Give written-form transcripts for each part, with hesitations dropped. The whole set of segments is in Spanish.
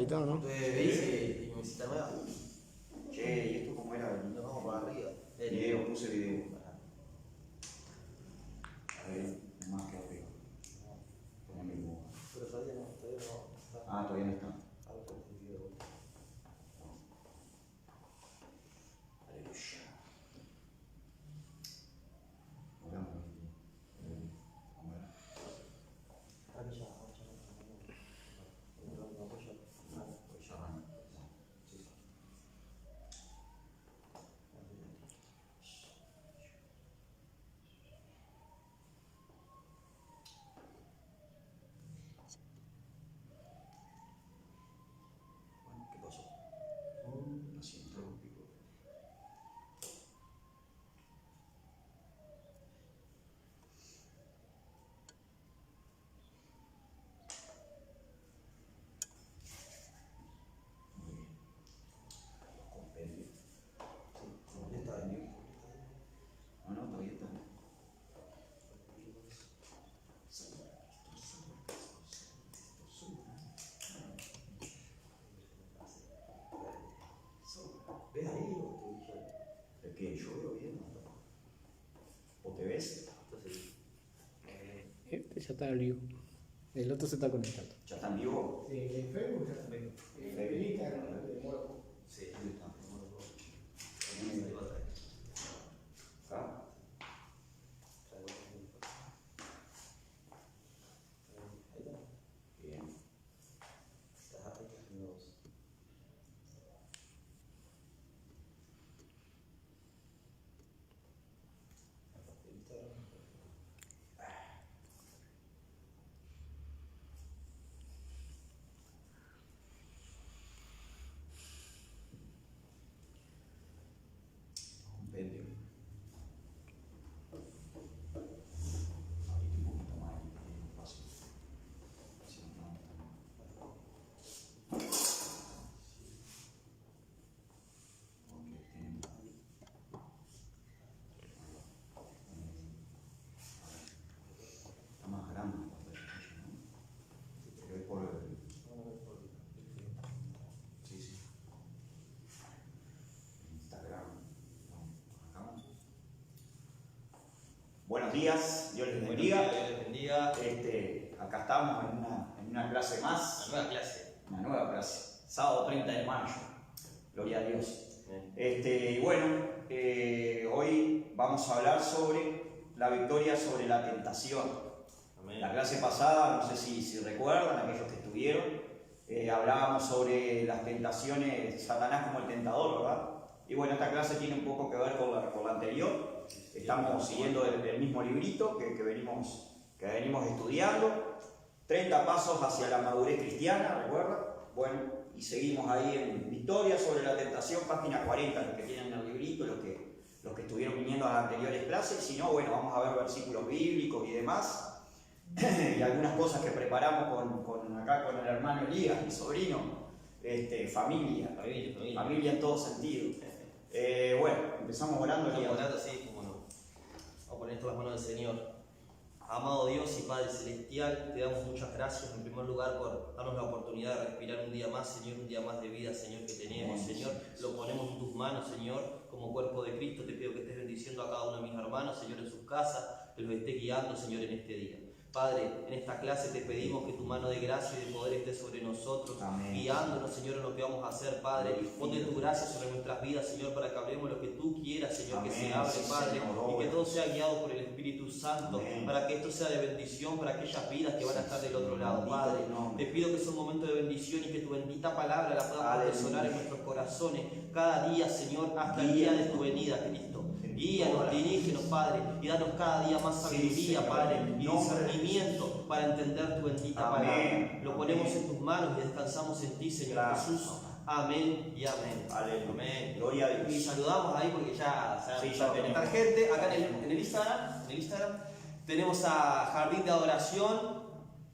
y todo, ¿no? ¿Veis mi visita nueva? Che, ¿y esto cómo era? Nos vamos para arriba. Video, puse video. A ver, más que arriba. Poneme el modo. Pero todavía no está. Ah, todavía no está. Ahora está el video de vuelta. Aleluya. Oramos. ¿Cómo era? Aquí ya, Pues ya van. Sí, sí. Bueno, ¿qué pasó? Lo siento, pico. Muy bien. Los compendios. sí, ya está bien. No, no, todavía está. ¿Ves ahí o te dije? Es que yo veo bien, ¿no? ¿O te ves? Entonces, Este ya está en vivo. El otro se está conectando. ¿Ya está en vivo? Sí, en Facebook ya está. En Instagram de nuevo. sí, ¿Dónde está? ahí va a traer. ¿Acá? Ahí está. Bien. Ahí está nuevos. Instagram. Compendio. Ahorita un poquito más fácil. Si no, no. Ok, tienen. Está más grande la pantalla, ¿no? Pero es por el. Sí, sí. Instagram. No, acá. Buenos días, Dios les bendiga. Dios les bendiga. Acá estamos en una clase La más, nueva clase. una nueva clase, sábado 30 de mayo. Gloria a Dios. Bien. Hoy vamos a hablar sobre la victoria sobre la tentación. Amén. La clase pasada, no sé si recuerdan, aquellos que estuvieron, hablábamos sobre las tentaciones de Satanás como el tentador, ¿verdad? Y bueno, esta clase tiene un poco que ver con la anterior. Estamos siguiendo el mismo librito que venimos estudiando. 30 pasos hacia la madurez cristiana, ¿recuerdan? Bueno, y seguimos ahí en Victoria sobre la tentación, página 40, los que tienen el librito, los que estuvieron viniendo a las anteriores clases. Si no, bueno, vamos a ver versículos bíblicos y demás. Y algunas cosas que preparamos acá con el hermano Elías, mi sobrino. Familia en todo sentido. Bueno, empezamos orando. Estamos Elías. orando así, como no. Vamos a poner esto en las manos del Señor. Amado Dios y Padre Celestial, te damos muchas gracias en primer lugar por darnos la oportunidad de respirar un día más, Señor, un día más de vida, Señor, que tenemos, Señor. Lo ponemos en tus manos, Señor, como cuerpo de Cristo. Te pido que estés bendiciendo a cada uno de mis hermanos, Señor, en sus casas, que los esté guiando, Señor, en este día. Padre, en esta clase te pedimos que tu mano de gracia y de poder esté sobre nosotros, Amén. guiándonos, Señor, en lo que vamos a hacer, Padre. Ponte tu gracia sobre nuestras vidas, Señor, para que hablemos lo que tú quieras, Señor, Amén. que se hable, Sí, Padre, Señor, y que todo sea guiado por el Espíritu Santo, Amén. para que esto sea de bendición para aquellas vidas que van a estar del otro lado, Bendito Padre. tu nombre. Te pido que sea un momento de bendición y que tu bendita palabra la podamos resonar en nuestros corazones cada día, Señor, hasta el día de tu venida, Cristo. Guíanos, dirígenos, Padre, y danos cada día más sabiduría, Señor, Padre, en y nombre de discernimiento para entender tu bendita Amén. palabra. Lo ponemos Amén. en tus manos y descansamos en ti, Señor Gracias. Jesús. Amén y amén. Aleluya. Amén. Gloria a Dios. Y saludamos ahí porque ya se Sí, ha ya empezado a conectar tenemos. gente. Acá en el Instagram tenemos a Jardín de Adoración.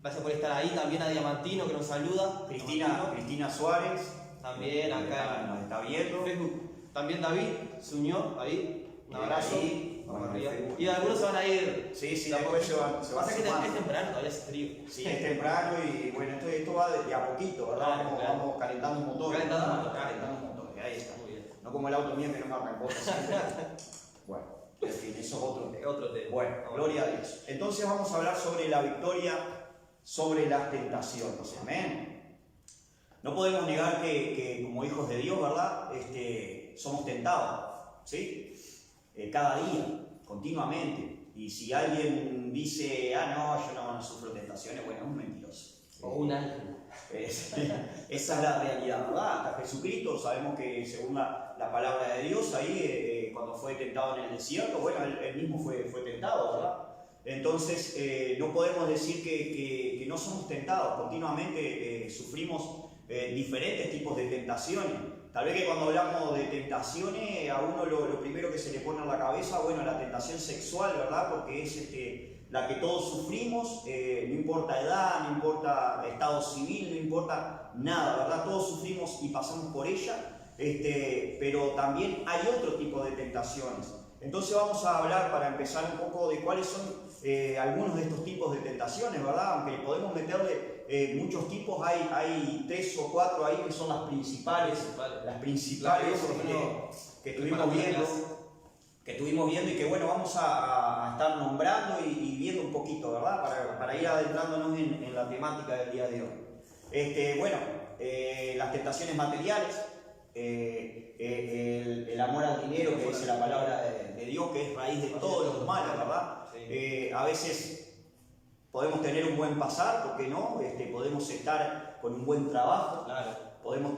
Gracias por estar ahí. También a Diamantino que nos saluda. Cristina Suárez. También acá nos está en viendo. Facebook. También David se unió. David, Un abrazo. Ahí, Vamos bueno, arriba. Facebook. Y algunos se van a ir. Sí, sí, de a después poco. se van Pasa que sumando. es temprano, todavía es frío. Sí, es temprano y bueno, esto va de a poquito, ¿verdad? Claro, Vamos, claro. vamos calentando un montón. Calentando un montón. Calentando un montón, que ahí está. Muy bien. No como el auto mío que no me arrancó. Bueno, en fin, eso es otro tema. Otro tema. Bueno, gloria a Dios. Entonces vamos a hablar sobre la victoria sobre las tentaciones. Amén. No podemos negar que como hijos de Dios, ¿verdad? Somos tentados, ¿sí? Cada día, continuamente. Y si alguien dice, no, yo no sufro tentaciones, bueno, es un mentiroso. O un ángel. Esa es la realidad, ¿verdad? Hasta Jesucristo, sabemos que según la palabra de Dios, ahí cuando fue tentado en el desierto, bueno, él mismo fue tentado, ¿verdad? Entonces, no podemos decir que no somos tentados, continuamente sufrimos diferentes tipos de tentaciones. Tal vez que cuando hablamos de tentaciones, a uno lo primero que se le pone en la cabeza, bueno, la tentación sexual, ¿verdad? Porque es la que todos sufrimos, no importa edad, no importa estado civil, no importa nada, ¿verdad? Todos sufrimos y pasamos por ella, pero también hay otro tipo de tentaciones. Entonces vamos a hablar, para empezar, un poco de cuáles son algunos de estos tipos de tentaciones, ¿verdad? Aunque podemos meterle muchos tipos, hay 3 o 4 ahí que son las principales que estuvimos viendo y que bueno, vamos a estar nombrando y viendo un poquito, ¿verdad? Para ir adentrándonos en la temática del día de hoy. Bueno, las tentaciones materiales, el amor al dinero, que dice la palabra de Dios, que es raíz de todos los males, ¿verdad? A veces podemos tener un buen pasar, ¿por qué no? Podemos estar con un buen trabajo, Claro. podemos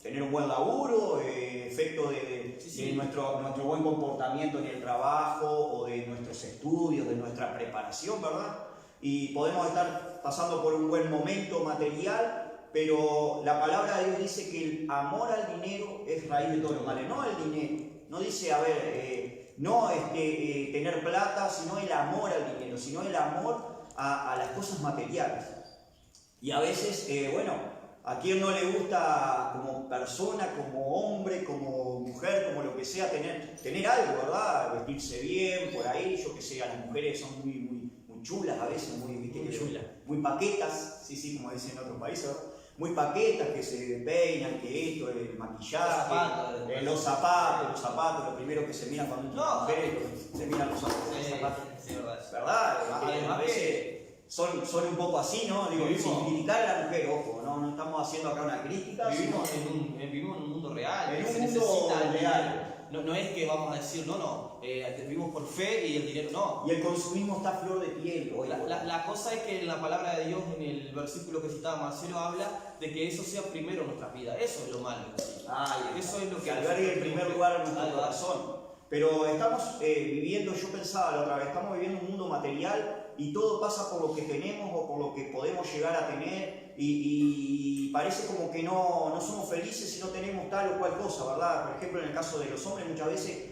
tener un buen laburo, efecto de nuestro buen comportamiento en el trabajo o de nuestros estudios, de nuestra preparación, ¿verdad? Y podemos estar pasando por un buen momento material, pero la palabra de Dios dice que el amor al dinero es raíz de todos los males, no el dinero. No dice, no tener plata, sino el amor al dinero, sino el amor a las cosas materiales. Y a veces, a quien no le gusta como persona, como hombre, como mujer, como lo que sea, tener algo, ¿verdad? Vestirse bien, por ahí, yo que sé, las mujeres son muy chulas a veces, muy paquetas, sí, como dicen en otros países, ¿verdad? Muy paquetas, que se peinan, que esto, el maquillaje, los zapatos, lo primero que se miran cuando una mujer se miran los zapatos. Sí, ¿Verdad? A veces son un poco así, ¿no? Digo, sin criticar a la mujer, ojo, no estamos haciendo acá una crítica. Vivimos en un mundo real, en que un se mundo necesita el real. dinero. No es que vamos a decir, vivimos por fe y el dinero no. Y el consumismo está a flor de piel hoy. La cosa es que la palabra de Dios, en el versículo que citaba Marcelo, habla de que eso sea primero en nuestras vidas. Eso es lo malo. Eso es lo que albergue en primer lugar en nuestro corazón. Pero estamos viviendo, yo pensaba la otra vez, estamos viviendo un mundo material y todo pasa por lo que tenemos o por lo que podemos llegar a tener y parece como que no somos felices si no tenemos tal o cual cosa, ¿verdad? Por ejemplo, en el caso de los hombres muchas veces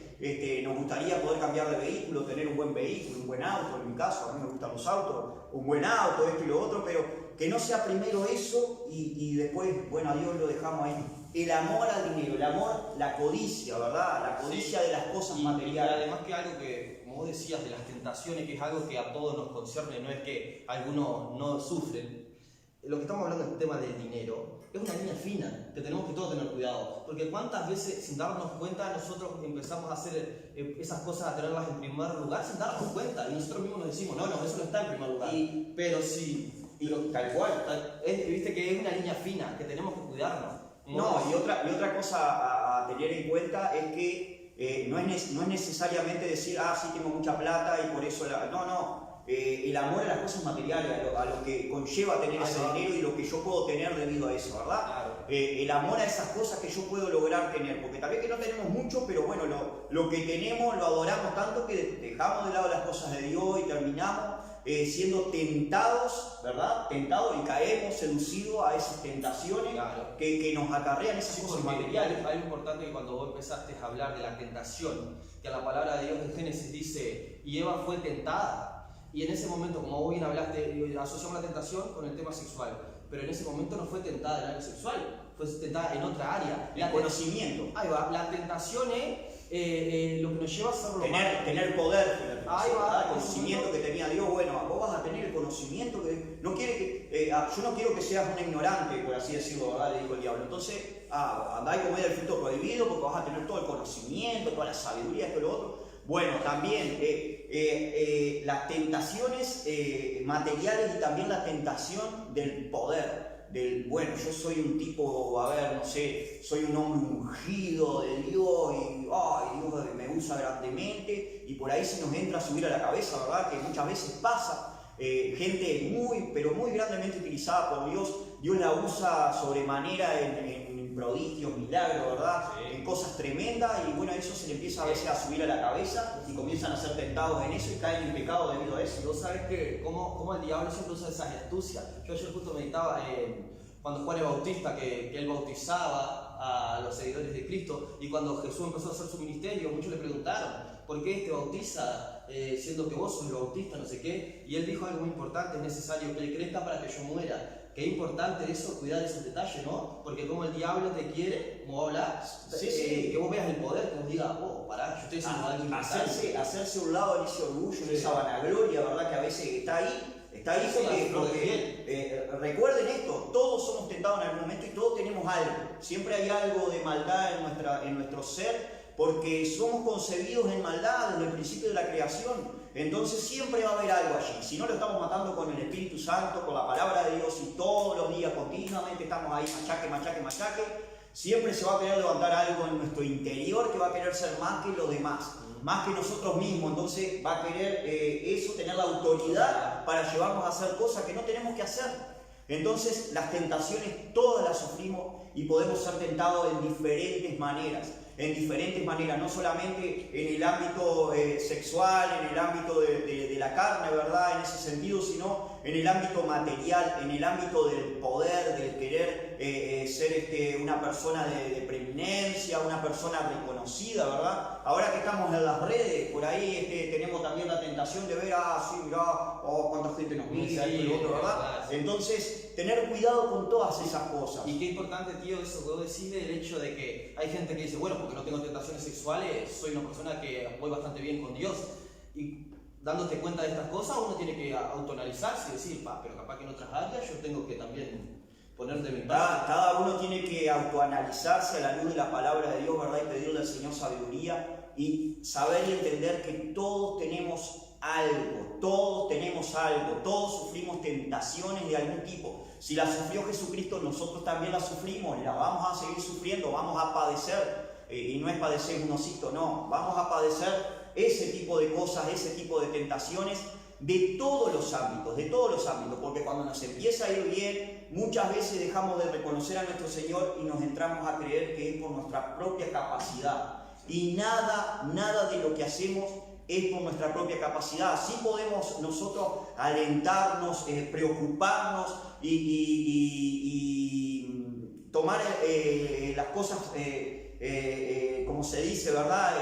nos gustaría poder cambiar de vehículo, tener un buen vehículo, un buen auto, en mi caso, a mí me gustan los autos, un buen auto, esto y lo otro, pero que no sea primero eso y después, bueno, a Dios lo dejamos ahí. El amor al dinero, el amor, la codicia, ¿verdad? La codicia de las cosas materiales. Y además que algo que, como vos decías, de las tentaciones, que es algo que a todos nos concierne, no es que algunos no sufren. Lo que estamos hablando del tema del dinero es una línea fina, que tenemos que todos tener cuidado. Porque cuántas veces, sin darnos cuenta, nosotros empezamos a hacer esas cosas, a tenerlas en primer lugar, sin darnos cuenta. Y nosotros mismos nos decimos, no, eso no está en primer lugar. Pero sí, tal cual. Viste que es una línea fina, que tenemos que cuidarnos. No, y otra cosa a tener en cuenta es que no es necesariamente decir, sí tengo mucha plata y por eso el amor a las cosas materiales, a lo que conlleva tener ese dinero y lo que yo puedo tener debido a eso, ¿verdad? Claro. El amor a esas cosas que yo puedo lograr tener, porque tal vez que no tenemos mucho, pero bueno, lo que tenemos lo adoramos tanto que dejamos de lado las cosas de Dios y terminamos siendo tentados, ¿verdad? Tentados y caemos seducidos a esas tentaciones que nos acarrean esas cosas materiales. Algo importante que cuando vos empezaste a hablar de la tentación, que la palabra de Dios en Génesis dice, y Eva fue tentada, y en ese momento, como vos bien hablaste, asociamos la tentación con el tema sexual, pero en ese momento no fue tentada en el área sexual, fue tentada en otra área. El conocimiento. Ahí va, la tentación es lo que nos lleva a hacerlo Tener poder, fue la Ahí va, ¿verdad? El conocimiento que tenía Dios. Bueno, vos vas a tener el conocimiento que no quiere que yo no quiero que seas un ignorante, por así decirlo, ¿verdad? Le dijo el diablo. Entonces, andá y comer el fruto prohibido porque vas a tener todo el conocimiento, toda la sabiduría, esto y lo otro. Bueno, también las tentaciones materiales y también la tentación del poder. Bueno, yo soy un tipo, a ver, no sé, soy un hombre ungido de Dios y Dios me usa grandemente y por ahí se nos entra a subir a la cabeza, ¿verdad? Que muchas veces pasa, gente pero muy grandemente utilizada por Dios, Dios la usa sobremanera en prodigios, milagros, ¿verdad? Sí. En cosas tremendas y bueno, eso se le empieza a veces a subir a la cabeza y comienzan a ser tentados en eso y caen en pecado debido a eso. Vos sabés que cómo el diablo siempre usa esas astucias. Yo ayer justo meditaba cuando Juan el Bautista, que él bautizaba a los seguidores de Cristo, y cuando Jesús empezó a hacer su ministerio, muchos le preguntaron, ¿por qué te bautiza siendo que vos sos el bautista, no sé qué? Y él dijo algo muy importante: es necesario que él crezca para que yo muera. Qué importante eso, cuidar esos detalles, ¿no? Porque como el diablo te quiere, como hablas, Sí. que vos veas el poder, que vos digas, pará, yo estoy haciendo algo importante. Hacerse un lado en ese orgullo, en esa vanagloria, ¿verdad? Que a veces está ahí porque recuerden esto, todos somos tentados en algún momento y todos tenemos algo. Siempre hay algo de maldad en nuestro ser, porque somos concebidos en maldad desde el principio de la creación. Entonces siempre va a haber algo allí. Si no lo estamos matando con el Espíritu Santo, con la palabra de Dios y todos los días continuamente estamos ahí machaque, siempre se va a querer levantar algo en nuestro interior que va a querer ser más que los demás, más que nosotros mismos. Entonces va a querer eso, tener la autoridad para llevarnos a hacer cosas que no tenemos que hacer. Entonces las tentaciones todas las sufrimos y podemos ser tentados en diferentes maneras, no solamente en el ámbito sexual, en el ámbito de la carne, ¿verdad? En ese sentido, sino en el ámbito material, en el ámbito del poder, del querer ser una persona de preeminencia, una persona reconocida, ¿verdad? Ahora que estamos en las redes, por ahí tenemos también la tentación de ver, sí, mirá, cuánta gente nos mira, esto y lo otro, ¿verdad? Sí. Entonces, tener cuidado con todas esas cosas. Y qué importante, tío, eso que vos decís del hecho de que hay gente que dice, bueno, porque no tengo tentaciones sexuales, soy una persona que voy bastante bien con Dios. Y dándote cuenta de estas cosas, uno tiene que autoanalizarse y decir, pero capaz que en otras áreas yo tengo que también poner de mi parte. Cada uno tiene que autoanalizarse a la luz de la palabra de Dios, ¿verdad? Y pedirle al Señor sabiduría y saber y entender que todos tenemos algo, todos sufrimos tentaciones de algún tipo. Si la sufrió Jesucristo, nosotros también la sufrimos, la vamos a seguir sufriendo, vamos a padecer, y no es padecer un osito, no, vamos a padecer ese tipo de cosas, ese tipo de tentaciones de todos los ámbitos, porque cuando nos empieza a ir bien, muchas veces dejamos de reconocer a nuestro Señor y nos entramos a creer que es por nuestra propia capacidad, y nada de lo que hacemos es por nuestra propia capacidad. Sí podemos nosotros alentarnos, preocuparnos y tomar las cosas, como se dice, ¿verdad?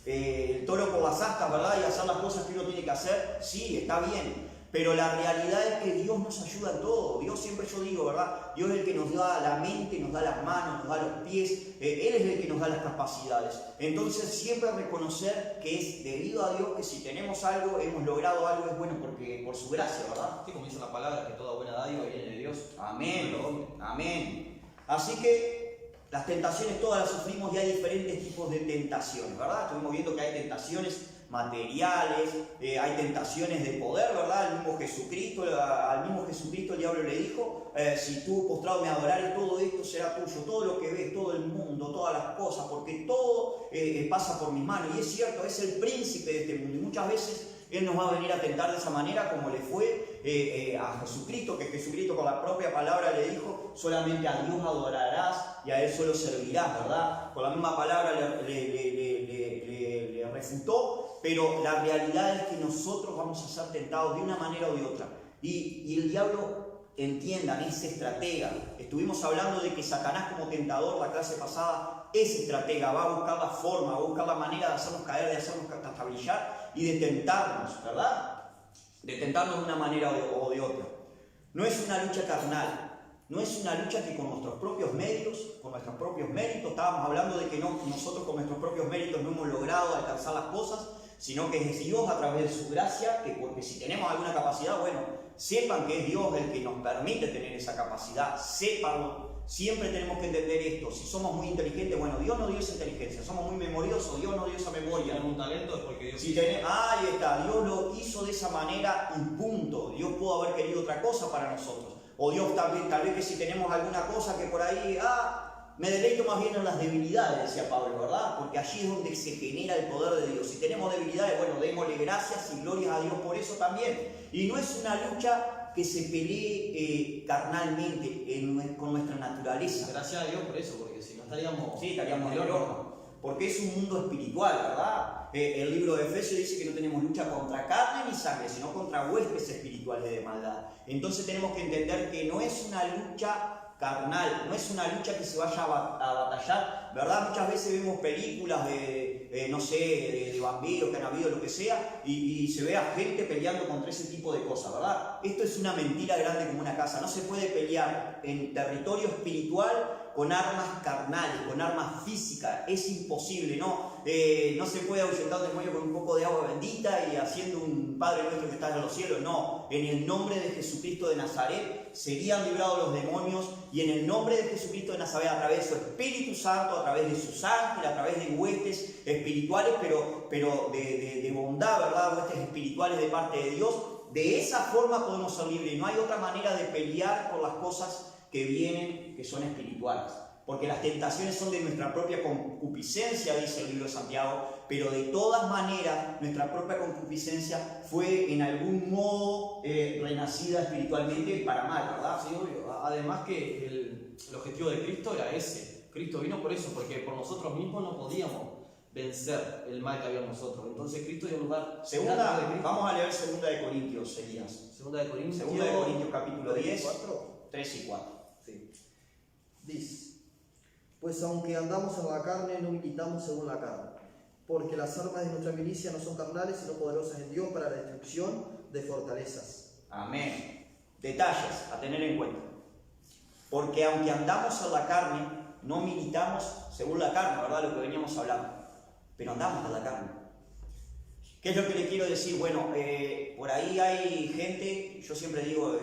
El toro por las astas, ¿verdad? Y hacer las cosas que uno tiene que hacer, sí, está bien. Pero la realidad es que Dios nos ayuda en todo. Dios, siempre yo digo, ¿verdad? Dios es el que nos da la mente, nos da las manos, nos da los pies. Él es el que nos da las capacidades. Entonces siempre reconocer que es debido a Dios, que si tenemos algo, hemos logrado algo, es bueno porque por su gracia, ¿verdad? Sí, como dice la palabra, que toda buena dádiva viene de Dios. Amén. Así que las tentaciones todas las sufrimos y hay diferentes tipos de tentaciones, ¿verdad? Estuvimos viendo que hay tentaciones materiales, hay tentaciones de poder, ¿verdad? Al mismo Jesucristo el diablo le dijo, si tú postrado me adorares, todo esto será tuyo, todo lo que ves, todo el mundo, todas las cosas, porque todo pasa por mis manos. Y es cierto, es el príncipe de este mundo, y muchas veces Él nos va a venir a tentar de esa manera, como le fue a Jesucristo, que Jesucristo con la propia palabra le dijo, solamente a Dios adorarás y a Él solo servirás, ¿verdad? Con la misma palabra le refutó, pero la realidad es que nosotros vamos a ser tentados de una manera o de otra. Y el diablo, entiendan, es estratega. Estuvimos hablando de que Satanás como tentador, la clase pasada, es estratega, va a buscar la forma, va a buscar la manera de hacernos caer, de hacernos trastabillar y de tentarnos, ¿verdad? De tentarnos de una manera o de otra. No es una lucha carnal, No es una lucha que con nuestros propios medios, con nuestros propios méritos, estábamos hablando de que nosotros con nuestros propios méritos no hemos logrado alcanzar las cosas, sino que es Dios a través de su gracia, que porque si tenemos alguna capacidad, bueno, sepan que es Dios el que nos permite tener esa capacidad, sépanlo. Siempre tenemos que entender esto. Si somos muy inteligentes, bueno, Dios nos dio esa inteligencia. Somos muy memoriosos, Dios nos dio esa memoria. Tenemos un talento es porque Dios Si ahí está, Dios lo hizo de esa manera y punto. Dios pudo haber querido otra cosa para nosotros. O Dios tal vez que si tenemos alguna cosa que por ahí, me deleito más bien en las debilidades, decía Pablo, ¿verdad? Porque allí es donde se genera el poder de Dios. Si tenemos debilidades, bueno, démosle gracias y glorias a Dios por eso también. Y no es una lucha que se pelee carnalmente con nuestra naturaleza. Gracias a Dios por eso, porque si no estaríamos... Sí, estaríamos en el horno. Porque es un mundo espiritual, ¿verdad? El libro de Efesios dice que no tenemos lucha contra carne ni sangre, sino contra huestes espirituales de maldad. Entonces tenemos que entender que no es una lucha carnal, no es una lucha que se vaya a batallar, ¿verdad? Muchas veces vemos películas de vampiros que han habido, lo que sea, y se ve a gente peleando contra ese tipo de cosas, ¿verdad? Esto es una mentira grande como una casa. No se puede pelear en territorio espiritual con armas carnales, con armas físicas, es imposible, ¿no? No se puede ahuyentar un demonio con un poco de agua bendita y haciendo un Padre Nuestro que está en los cielos, no. En el nombre de Jesucristo de Nazaret serían librados los demonios, y en el nombre de Jesucristo de Nazaret, a través de su Espíritu Santo, a través de sus ángeles, a través de huestes espirituales, pero de bondad, ¿verdad? Huestes espirituales de parte de Dios. De esa forma podemos ser libres. No hay otra manera de pelear por las cosas que vienen, que son espirituales. Porque las tentaciones son de nuestra propia concupiscencia, dice el libro de Santiago, pero de todas maneras nuestra propia concupiscencia fue en algún modo renacida espiritualmente para mal, ¿verdad? Sí, obvio. Además que el objetivo de Cristo era ese. Cristo vino por eso, porque por nosotros mismos no podíamos vencer el mal que había en nosotros. Entonces Cristo dio lugar. Vamos a leer 2 de Corintios, Elías. 2 de Corintios. 2 de Corintios capítulo 10, 4. 3 y 4. Sí. Dice: pues aunque andamos en la carne, no militamos según la carne, porque las armas de nuestra milicia no son carnales, sino poderosas en Dios para la destrucción de fortalezas. Amén. Detalles a tener en cuenta. Porque aunque andamos en la carne, no militamos según la carne, ¿verdad? Lo que veníamos hablando. Pero andamos en la carne. ¿Qué es lo que le quiero decir? Bueno, por ahí hay gente, yo siempre digo,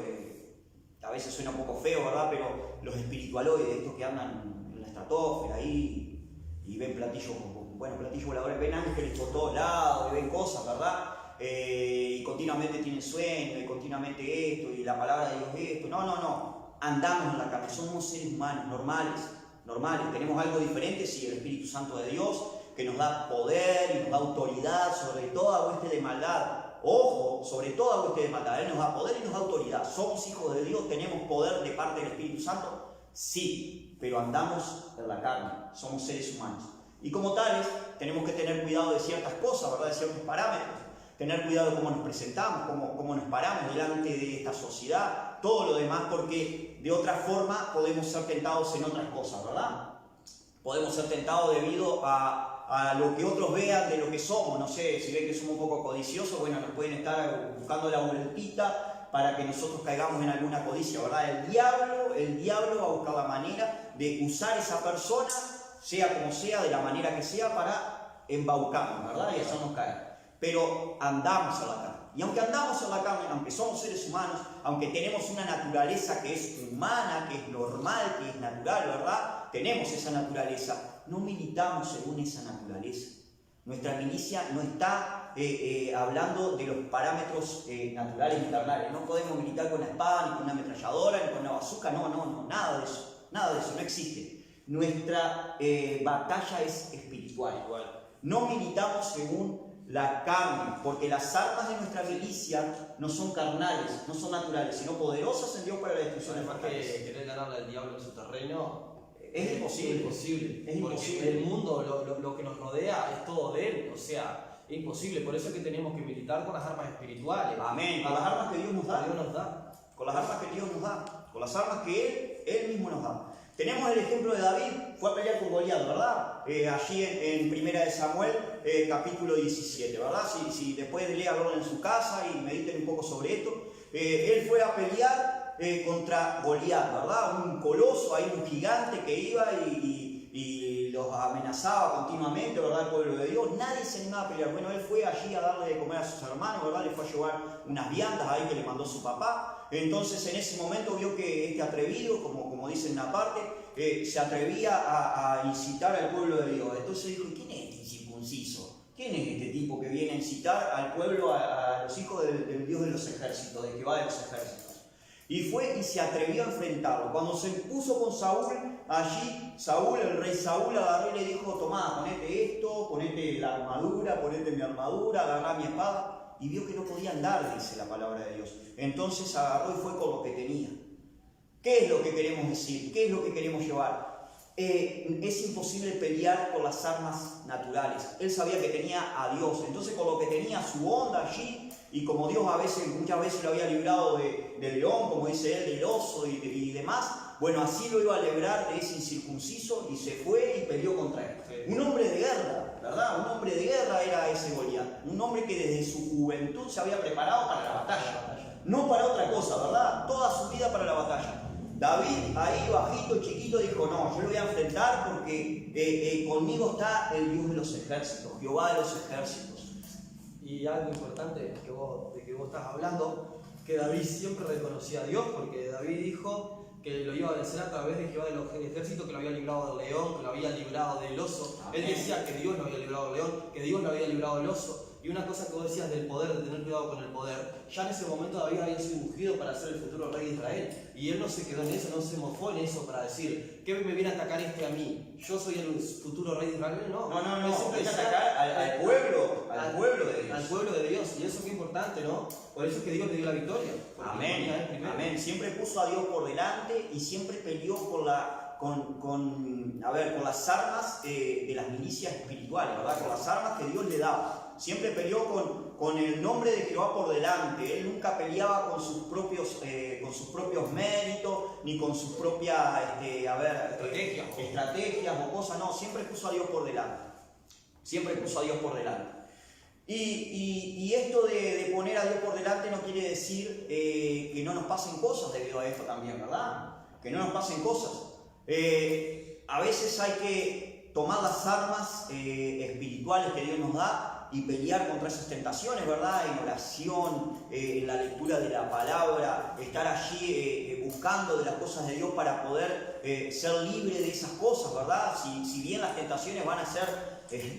a veces suena un poco feo, ¿verdad? Pero los espiritualoides, estos que andan en la estratosfera ahí y ven platillos voladores, ven ángeles por todos lados y ven cosas, ¿verdad? Y continuamente tienen sueños y continuamente esto y la palabra de Dios esto. No. Andamos en la carne, somos seres humanos, normales. Tenemos algo diferente, sí, el Espíritu Santo de Dios, que nos da poder y nos da autoridad sobre toda hueste de maldad. Ojo, sobre toda hueste de maldad. Él nos da poder y nos da autoridad. ¿Somos hijos de Dios? ¿Tenemos poder de parte del Espíritu Santo? Sí, pero andamos en la carne. Somos seres humanos. Y como tales, tenemos que tener cuidado de ciertas cosas, ¿verdad? De ciertos parámetros. Tener cuidado de cómo nos presentamos, cómo nos paramos delante de esta sociedad, todo lo demás, porque de otra forma podemos ser tentados en otras cosas, ¿verdad? Podemos ser tentados debido a lo que otros vean de lo que somos. No sé, si ven que somos un poco codiciosos, bueno, nos pueden estar buscando la vueltita para que nosotros caigamos en alguna codicia, ¿verdad? El diablo va a buscar la manera de usar esa persona, sea como sea, de la manera que sea, para embaucarnos, ¿verdad? Y hacernos caer. Pero andamos en la carne. Y aunque andamos en la carne, aunque somos seres humanos, aunque tenemos una naturaleza que es humana, que es normal, que es natural, ¿verdad? Tenemos esa naturaleza. No militamos según esa naturaleza. Nuestra milicia no está hablando de los parámetros naturales y carnales. No podemos militar con la espada, ni con una ametralladora, ni con una bazooka. No, nada de eso. Nada de eso, no existe. Nuestra batalla es espiritual. No militamos según la carne, porque las armas de nuestra milicia no son carnales, no son naturales, sino poderosas en Dios para la destrucción de Además fortalezas. que querer ganarle al diablo en su terreno Es imposible. Es Es porque imposible. el mundo, lo que nos rodea es todo de él, o sea, es imposible. Por eso es que tenemos que militar con las armas espirituales. Amén. Con las armas que Dios nos da. Dios nos da. Con las armas que Dios nos da. Con las armas que Él mismo nos da. Tenemos el ejemplo de David, fue a pelear con Goliat, ¿verdad? Allí en 1 de Samuel, capítulo 17, ¿verdad? Si después leanlo en su casa y mediten un poco sobre esto. Él fue a pelear contra Goliat, ¿verdad? Un coloso, ahí un gigante que iba y los amenazaba continuamente, ¿verdad? El pueblo de Dios. Nadie se animaba a pelear. Bueno, él fue allí a darle de comer a sus hermanos, ¿verdad? Le fue a llevar unas viandas ahí que le mandó su papá. Entonces en ese momento vio que este atrevido, como dice en una parte, se atrevía a incitar al pueblo de Dios. Entonces dijo, ¿quién es este incircunciso? ¿Quién es este tipo que viene a incitar al pueblo, a los hijos del Dios de los ejércitos, de Jehová de los ejércitos? Y fue y se atrevió a enfrentarlo. Cuando se puso con Saúl, allí Saúl, el rey Saúl, agarró y le dijo, tomá, ponete esto, ponete la armadura, ponete mi armadura, agarrá mi espada. Y vio que no podía andar, dice la palabra de Dios. Entonces agarró y fue con lo que tenía. ¿Qué es lo que queremos decir? ¿Qué es lo que queremos llevar? Es imposible pelear con las armas naturales. Él sabía que tenía a Dios. Entonces con lo que tenía, su onda allí, y como Dios muchas veces lo había librado del león, como dice él, del oso y demás, bueno, así lo iba a librar de ese incircunciso y se fue y peleó contra él. Sí. Un hombre de guerra, ¿verdad? Un hombre de guerra era ese Goliat. Un hombre que desde su juventud se había preparado para la batalla. No para otra cosa, ¿verdad? Toda su vida para la batalla. David, ahí bajito, chiquito, dijo, no, yo lo voy a enfrentar porque conmigo está el Dios de los ejércitos, Jehová de los ejércitos. Y algo importante de que vos estás hablando, que David siempre reconocía a Dios, porque David dijo que lo iba a vencer a través de Jehová de los ejércitos, que lo había librado del león, que lo había librado del oso. Amén. Él decía que Dios lo había librado del león, que Dios lo había librado del oso. Y una cosa que vos decías del poder, de tener cuidado con el poder, ya en ese momento David había sido ungido para ser el futuro rey de Israel. Y él no se quedó en eso, no se mofó en eso para decir, ¿qué me viene a atacar a mí? ¿Yo soy el futuro rey de Israel? No, él siempre viene a atacar al pueblo de Dios. Al pueblo de Dios, y eso es importante, ¿no? Por eso es que Dios le dio la victoria. Amén, amén. Siempre puso a Dios por delante y siempre peleó con las armas de las milicias espirituales, ¿verdad? Con las armas que Dios le daba. Siempre peleó con el nombre de Jehová por delante. Él nunca peleaba con sus propios méritos, ni con sus propias estrategias o cosas. No, siempre puso a Dios por delante. Siempre puso a Dios por delante. Y esto de poner a Dios por delante no quiere decir que no nos pasen cosas debido a esto también, ¿verdad? Que no nos pasen cosas. A veces hay que tomar las armas espirituales que Dios nos da y pelear contra esas tentaciones, ¿verdad? En oración, en la lectura de la palabra, estar allí buscando de las cosas de Dios para poder ser libre de esas cosas, ¿verdad? Si bien las tentaciones van a ser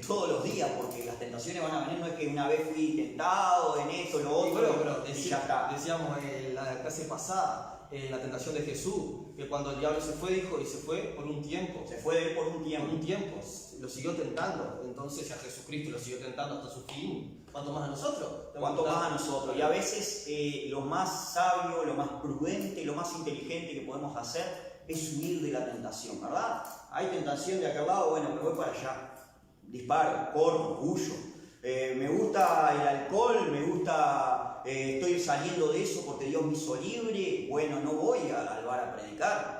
todos los días, porque las tentaciones van a venir, no es que una vez fui tentado en esto, lo otro, pero y ya está. Decíamos en la clase pasada, la tentación de Jesús, que cuando el diablo se fue, dijo, y se fue por un tiempo. Se fue de él por un tiempo. Por un tiempo, lo siguió tentando. Entonces a Jesucristo lo siguió tentando hasta su fin. ¿Cuánto más a nosotros? ¿Cuánto más a nosotros? Y a veces lo más sabio, lo más prudente, lo más inteligente que podemos hacer es huir de la tentación, ¿verdad? Hay tentación de aquel lado, bueno, me voy para allá. Disparo, corro, huyo. Me gusta el alcohol, me gusta, estoy saliendo de eso porque Dios me hizo libre. Bueno, no voy al bar a predicar.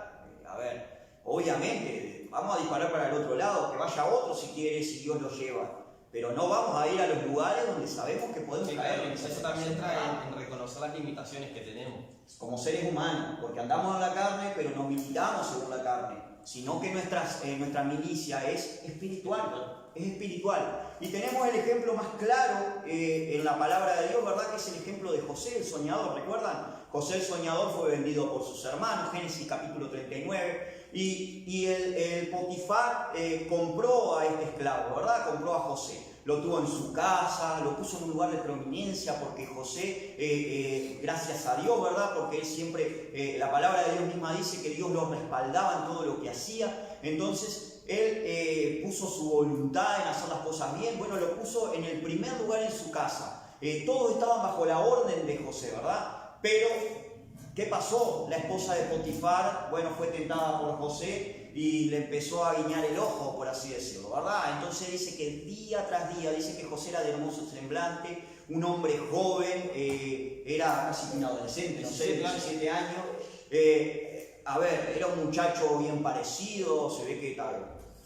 Obviamente, vamos a disparar para el otro lado, que vaya otro si quiere, si Dios lo lleva. Pero no vamos a ir a los lugares donde sabemos que podemos caer en esa Eso también entra en reconocer las limitaciones que tenemos. Como seres humanos, porque andamos en la carne, pero no militamos según la carne, sino que nuestra milicia es espiritual. Es espiritual. Y tenemos el ejemplo más claro en la palabra de Dios, ¿verdad? Que es el ejemplo de José, el soñador, ¿recuerdan? José el soñador fue vendido por sus hermanos, Génesis capítulo 39, y el Potifar compró a este esclavo, ¿verdad? Compró a José. Lo tuvo en su casa, lo puso en un lugar de prominencia, porque José, gracias a Dios, ¿verdad? Porque él siempre, la palabra de Dios misma dice que Dios lo respaldaba en todo lo que hacía. Entonces, él puso su voluntad en hacer las cosas bien. Bueno, lo puso en el primer lugar en su casa. Todos estaban bajo la orden de José, ¿verdad? Pero, ¿qué pasó? La esposa de Potifar, bueno, fue tentada por José y le empezó a guiñar el ojo, por así decirlo, ¿verdad? Entonces dice que día tras día, dice que José era de hermoso semblante, un hombre joven, era casi un adolescente, no sé, 17 años. Era un muchacho bien parecido, se ve que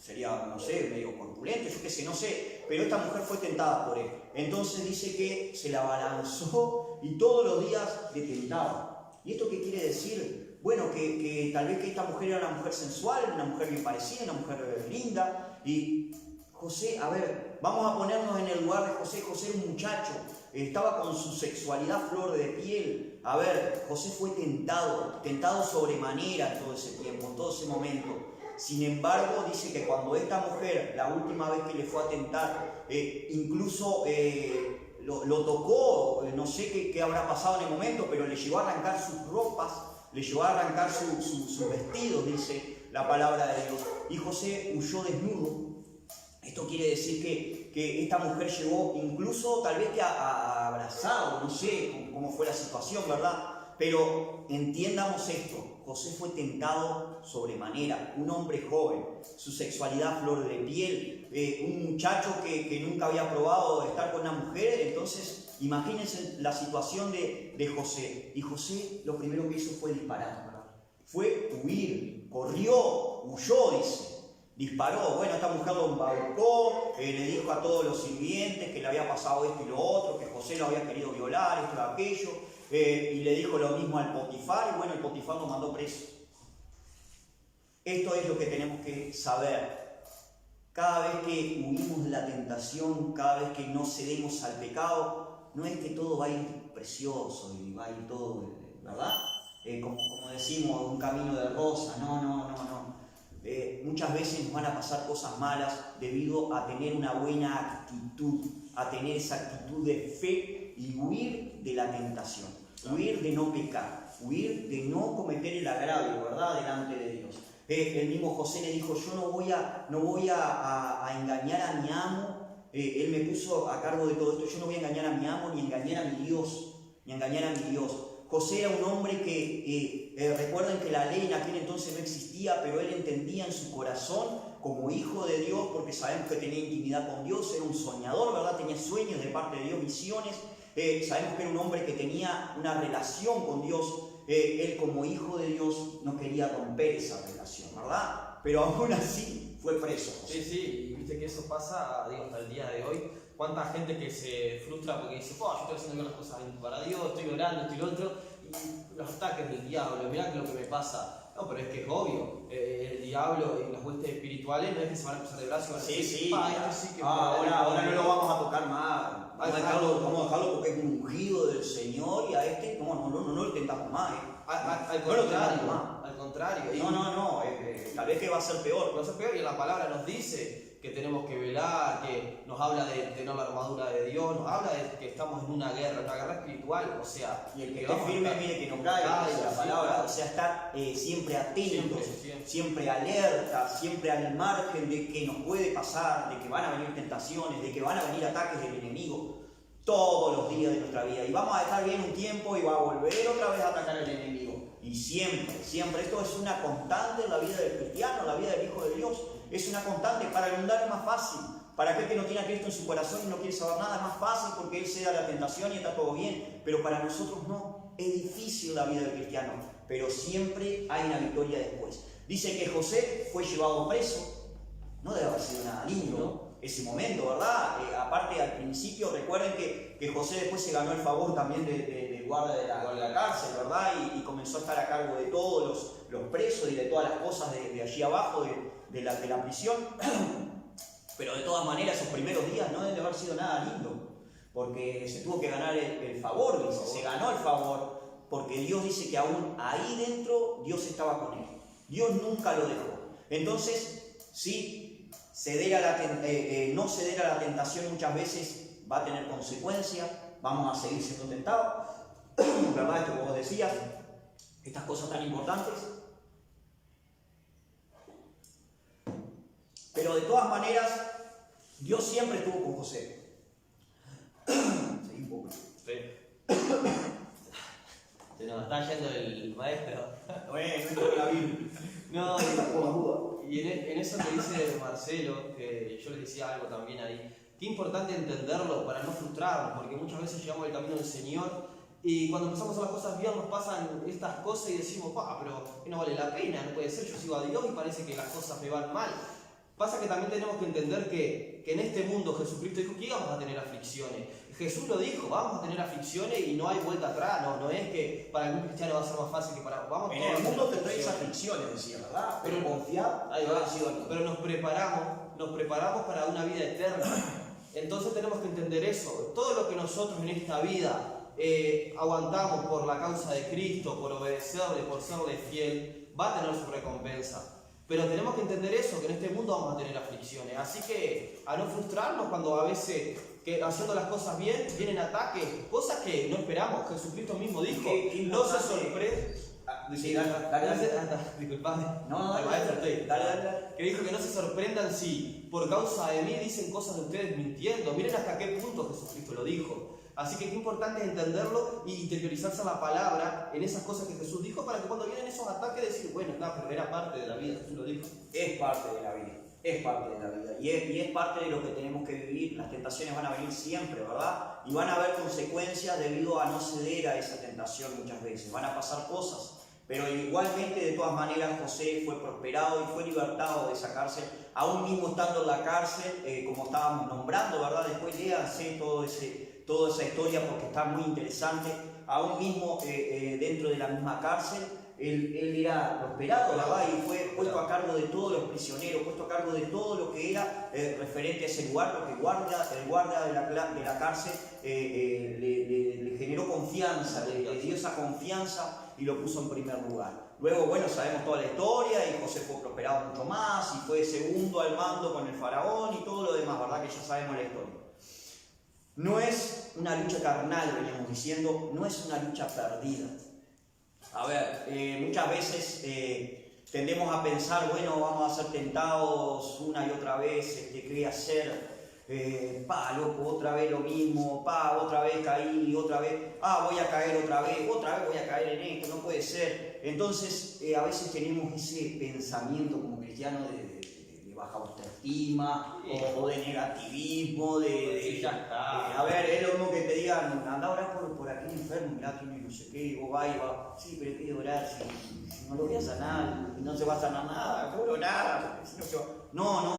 sería, no sé, medio corpulento, yo qué sé, no sé, pero esta mujer fue tentada por él. Entonces dice que se la abalanzó y todos los días le tentaba. ¿Y esto qué quiere decir? Bueno, que tal vez que esta mujer era una mujer sensual, una mujer bien parecida, una mujer linda. Y José, a ver, vamos a ponernos en el lugar de José. José era un muchacho, estaba con su sexualidad flor de piel. A ver, José fue tentado sobremanera todo ese tiempo, en todo ese momento. Sin embargo, dice que cuando esta mujer, la última vez que le fue a tentar, incluso lo tocó, no sé qué habrá pasado en el momento, pero le llevó a arrancar sus ropas, le llevó a arrancar sus vestidos, dice la palabra de Dios. Y José huyó desnudo. Esto quiere decir que esta mujer llegó incluso tal vez que a abrazado, no sé cómo fue la situación, ¿verdad? Pero entiendamos esto, José fue tentado sobremanera, un hombre joven, su sexualidad flor de piel, un muchacho que nunca había probado estar con una mujer. Entonces imagínense la situación de José. Y José lo primero que hizo fue disparar, ¿verdad? Fue huir, corrió, huyó, dice. Disparó. Bueno, esta mujer lo embaucó, le dijo a todos los sirvientes que le había pasado esto y lo otro, que José lo había querido violar, esto y aquello, y le dijo lo mismo al Potifar, y bueno, el Potifar lo mandó preso. Esto es lo que tenemos que saber. Cada vez que huimos de la tentación, cada vez que no cedemos al pecado, no es que todo va a ir precioso y va a ir todo, ¿verdad? Como decimos, un camino de rosa. No. Muchas veces nos van a pasar cosas malas debido a tener una buena actitud, a tener esa actitud de fe y huir de la tentación, huir de no pecar, huir de no cometer el agravio, ¿verdad?, delante de Dios. El mismo José le dijo, yo no voy a engañar a mi amo. Él me puso a cargo de todo esto, yo no voy a engañar a mi amo ni engañar a mi Dios, José era un hombre que, recuerden que la ley en aquel entonces no existía, pero él entendía en su corazón como hijo de Dios, porque sabemos que tenía intimidad con Dios, era un soñador, ¿verdad? Tenía sueños de parte de Dios, visiones. Sabemos que era un hombre que tenía una relación con Dios. Él como hijo de Dios no quería romper esa relación, ¿verdad? Pero aún así fue preso, José. Sí, y viste que eso pasa, digo, hasta el día de hoy. Cuánta gente que se frustra porque dice, yo estoy haciendo bien las cosas para Dios, estoy orando, esto y lo otro, y los ataques del diablo, mirá lo que me pasa. No, pero es que es obvio, el diablo y las huestes espirituales no es que se van a cruzar de brazos y van a decir, Sí. esto sí que ahora no lo vamos a tocar más. Vamos a dejarlo porque es un ungido del Señor, y a este no lo intentamos más. Al contrario. No, tal vez que va a ser peor. Va a ser peor, y la palabra nos dice que tenemos que velar, que nos habla de tener la armadura de Dios, nos habla de que estamos en una guerra espiritual, o sea... Y el que esté firme, mire que no caiga, dice la palabra, o sea, estar siempre atentos, siempre alerta, siempre al margen de que nos puede pasar, de que van a venir tentaciones, de que van a venir ataques del enemigo, todos los días de nuestra vida. Y vamos a estar bien un tiempo y va a volver otra vez a atacar el enemigo. Y siempre, esto es una constante en la vida del cristiano, en la vida del Hijo de Dios. Es una constante. Para el mundano es más fácil. Para aquel que no tiene a Cristo en su corazón y no quiere saber nada, es más fácil porque él cede a la tentación y está todo bien. Pero para nosotros no. Es difícil la vida del cristiano. Pero siempre hay una victoria después. Dice que José fue llevado preso. No debe haber sido nada lindo ese momento, ¿verdad? Aparte, al principio, recuerden que José después se ganó el favor también del guarda de la cárcel, ¿verdad? Y comenzó a estar a cargo de todos los presos y de todas las cosas de allí abajo, de la prisión. Pero de todas maneras, esos primeros días no debe haber sido nada lindo, porque se tuvo que ganar el favor, dice, se ganó el favor, porque Dios dice que aún ahí dentro Dios estaba con él. Dios nunca lo dejó. Entonces, sí, no ceder a la tentación muchas veces va a tener consecuencias, vamos a seguir siendo tentados, ¿verdad? Esto que vos decías, estas cosas tan importantes. Pero de todas maneras, Dios siempre estuvo con José. Seguí un poco. Sí. Se nos está yendo el maestro. Bueno, esto es la Biblia. No, y en eso que dice Marcelo, que yo les decía algo también ahí, qué importante entenderlo para no frustrarnos, porque muchas veces llegamos al camino del Señor y cuando empezamos a hacer las cosas bien nos pasan estas cosas y decimos, pero no vale la pena, no puede ser, yo sigo a Dios y parece que las cosas me van mal. Pasa que también tenemos que entender que en este mundo Jesucristo dijo que íbamos a tener aflicciones. Jesús lo dijo, vamos a tener aflicciones y no hay vuelta atrás. No es que para algún cristiano va a ser más fácil que para... Vamos En todos a el tener mundo tendréis aflicciones, decía, ¿verdad? Pero confiad, Ahí yo va. he vencido al mundo. Pero nos preparamos para una vida eterna. Entonces tenemos que entender eso. Todo lo que nosotros en esta vida aguantamos por la causa de Cristo, por obedecerle, por serle fiel, va a tener su recompensa. Pero tenemos que entender eso, que en este mundo vamos a tener aflicciones. Así que a no frustrarnos cuando a veces que haciendo las cosas bien vienen ataques, cosas que no esperamos. Jesucristo mismo dijo, no se sorprende. Sí, dale. Disculpame. No, Al maestro estoy. dale. Que dijo que no se sorprendan si por causa de mí dicen cosas de ustedes mintiendo. Miren hasta qué punto Jesucristo lo dijo. Así que qué importante es entenderlo y interiorizarse a la palabra en esas cosas que Jesús dijo para que cuando vienen esos ataques decir, bueno, no, pero era parte de la vida, Jesús lo dijo. Es parte de la vida, es parte de la vida y es parte de lo que tenemos que vivir. Las tentaciones van a venir siempre, ¿verdad? Y van a haber consecuencias debido a no ceder a esa tentación muchas veces. Van a pasar cosas, pero igualmente de todas maneras José fue prosperado y fue libertado de esa cárcel, aún mismo estando en la cárcel, como estábamos nombrando, ¿verdad? Después léanse toda esa historia porque está muy interesante. Aún mismo dentro de la misma cárcel, él era prosperado, ¿verdad? Y fue puesto a cargo de todos los prisioneros, puesto a cargo de todo lo que era referente a ese lugar, porque el guardia de la cárcel le generó confianza, le dio esa confianza y lo puso en primer lugar. Luego, bueno, sabemos toda la historia y José fue prosperado mucho más y fue segundo al mando con el faraón y todo lo demás, ¿verdad? Que ya sabemos la historia. No es una lucha carnal, veníamos diciendo, no es una lucha perdida. A ver, muchas veces tendemos a pensar, bueno, vamos a ser tentados una y otra vez, ¿qué voy a hacer? Loco, otra vez lo mismo, otra vez caí, otra vez, voy a caer otra vez voy a caer en esto, no puede ser. Entonces, a veces tenemos ese pensamiento como cristiano de baja autoestima o de negativismo, ya está. a ver, es lo mismo que te digan, anda a orar por aquel enfermo, mirá, tiene no sé qué, y vos vas y vas, sí, pero ¿qué de orar? Si no lo voy a sanar, no se va a sanar nada, juro nada, si no se va. No,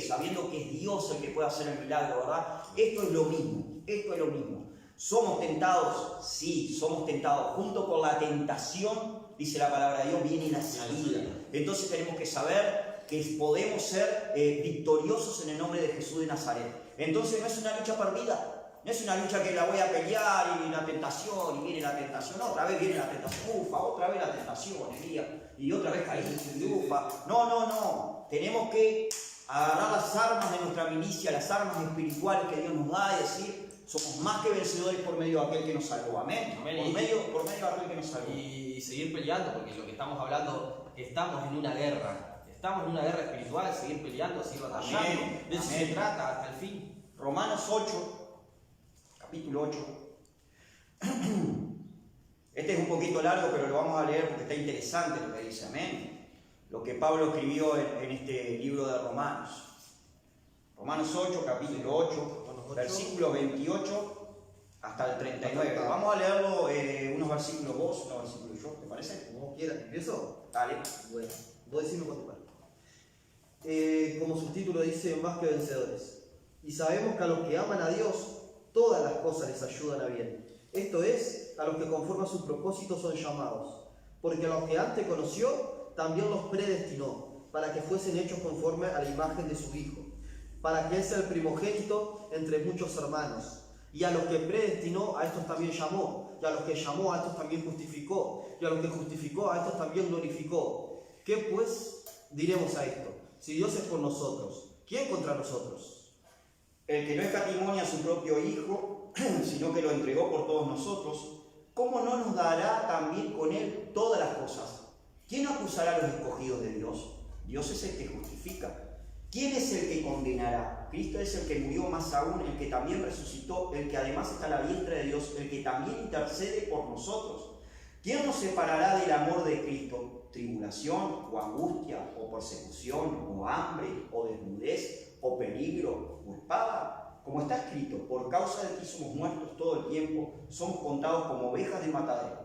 sabiendo que es Dios el que puede hacer el milagro, ¿verdad? Esto es lo mismo. ¿Somos tentados? Sí, somos tentados. Junto con la tentación, dice la palabra de Dios, viene la salida. Entonces tenemos que saber que podemos ser victoriosos en el nombre de Jesús de Nazaret. Entonces no es una lucha perdida, no es una lucha que la voy a pelear y la tentación, y viene la tentación, otra vez viene la tentación, otra vez la tentación, Elías, y otra vez caí, No. Tenemos que agarrar las armas de nuestra milicia, las armas espirituales que Dios nos da y decir, somos más que vencedores por medio de aquel que nos salvó. Amén. Por medio de aquel que nos salvó. Y seguir peleando, porque lo que estamos hablando, estamos en una guerra. Estamos en una guerra espiritual, seguir peleando, seguir batallando. De eso se trata hasta el fin. Romanos 8, capítulo 8. Este es un poquito largo, pero lo vamos a leer porque está interesante lo que dice. Amén. Lo que Pablo escribió en este libro de Romanos. Romanos 8, capítulo 8, versículo 28 hasta el 39. Vamos a leerlo unos versículos vos, unos versículos yo, ¿te parece? Como quieras, ¿empiezo? Dale. Bueno, vos decime cuánto parte. Como subtítulo dice, más que vencedores. Y sabemos que a los que aman a Dios, todas las cosas les ayudan a bien. Esto es, a los que conforme a sus propósitos son llamados. Porque a los que antes conoció, también los predestinó, para que fuesen hechos conforme a la imagen de su Hijo, para que Él sea el primogénito entre muchos hermanos. Y a los que predestinó, a estos también llamó. Y a los que llamó, a estos también justificó. Y a los que justificó, a estos también glorificó. ¿Qué pues diremos a esto? Si Dios es por nosotros, ¿quién contra nosotros? El que no escatimó a su propio Hijo, sino que lo entregó por todos nosotros, ¿cómo no nos dará también con Él todas las cosas? ¿Quién acusará a los escogidos de Dios? Dios es el que justifica. ¿Quién es el que condenará? Cristo es el que murió, más aún, el que también resucitó, el que además está a la diestra de Dios, el que también intercede por nosotros. ¿Quién nos separará del amor de Cristo? ¿Tribulación, o angustia, o persecución, o hambre, o desnudez, o peligro, o espada? Como está escrito, por causa de ti somos muertos todo el tiempo, somos contados como ovejas de matadero.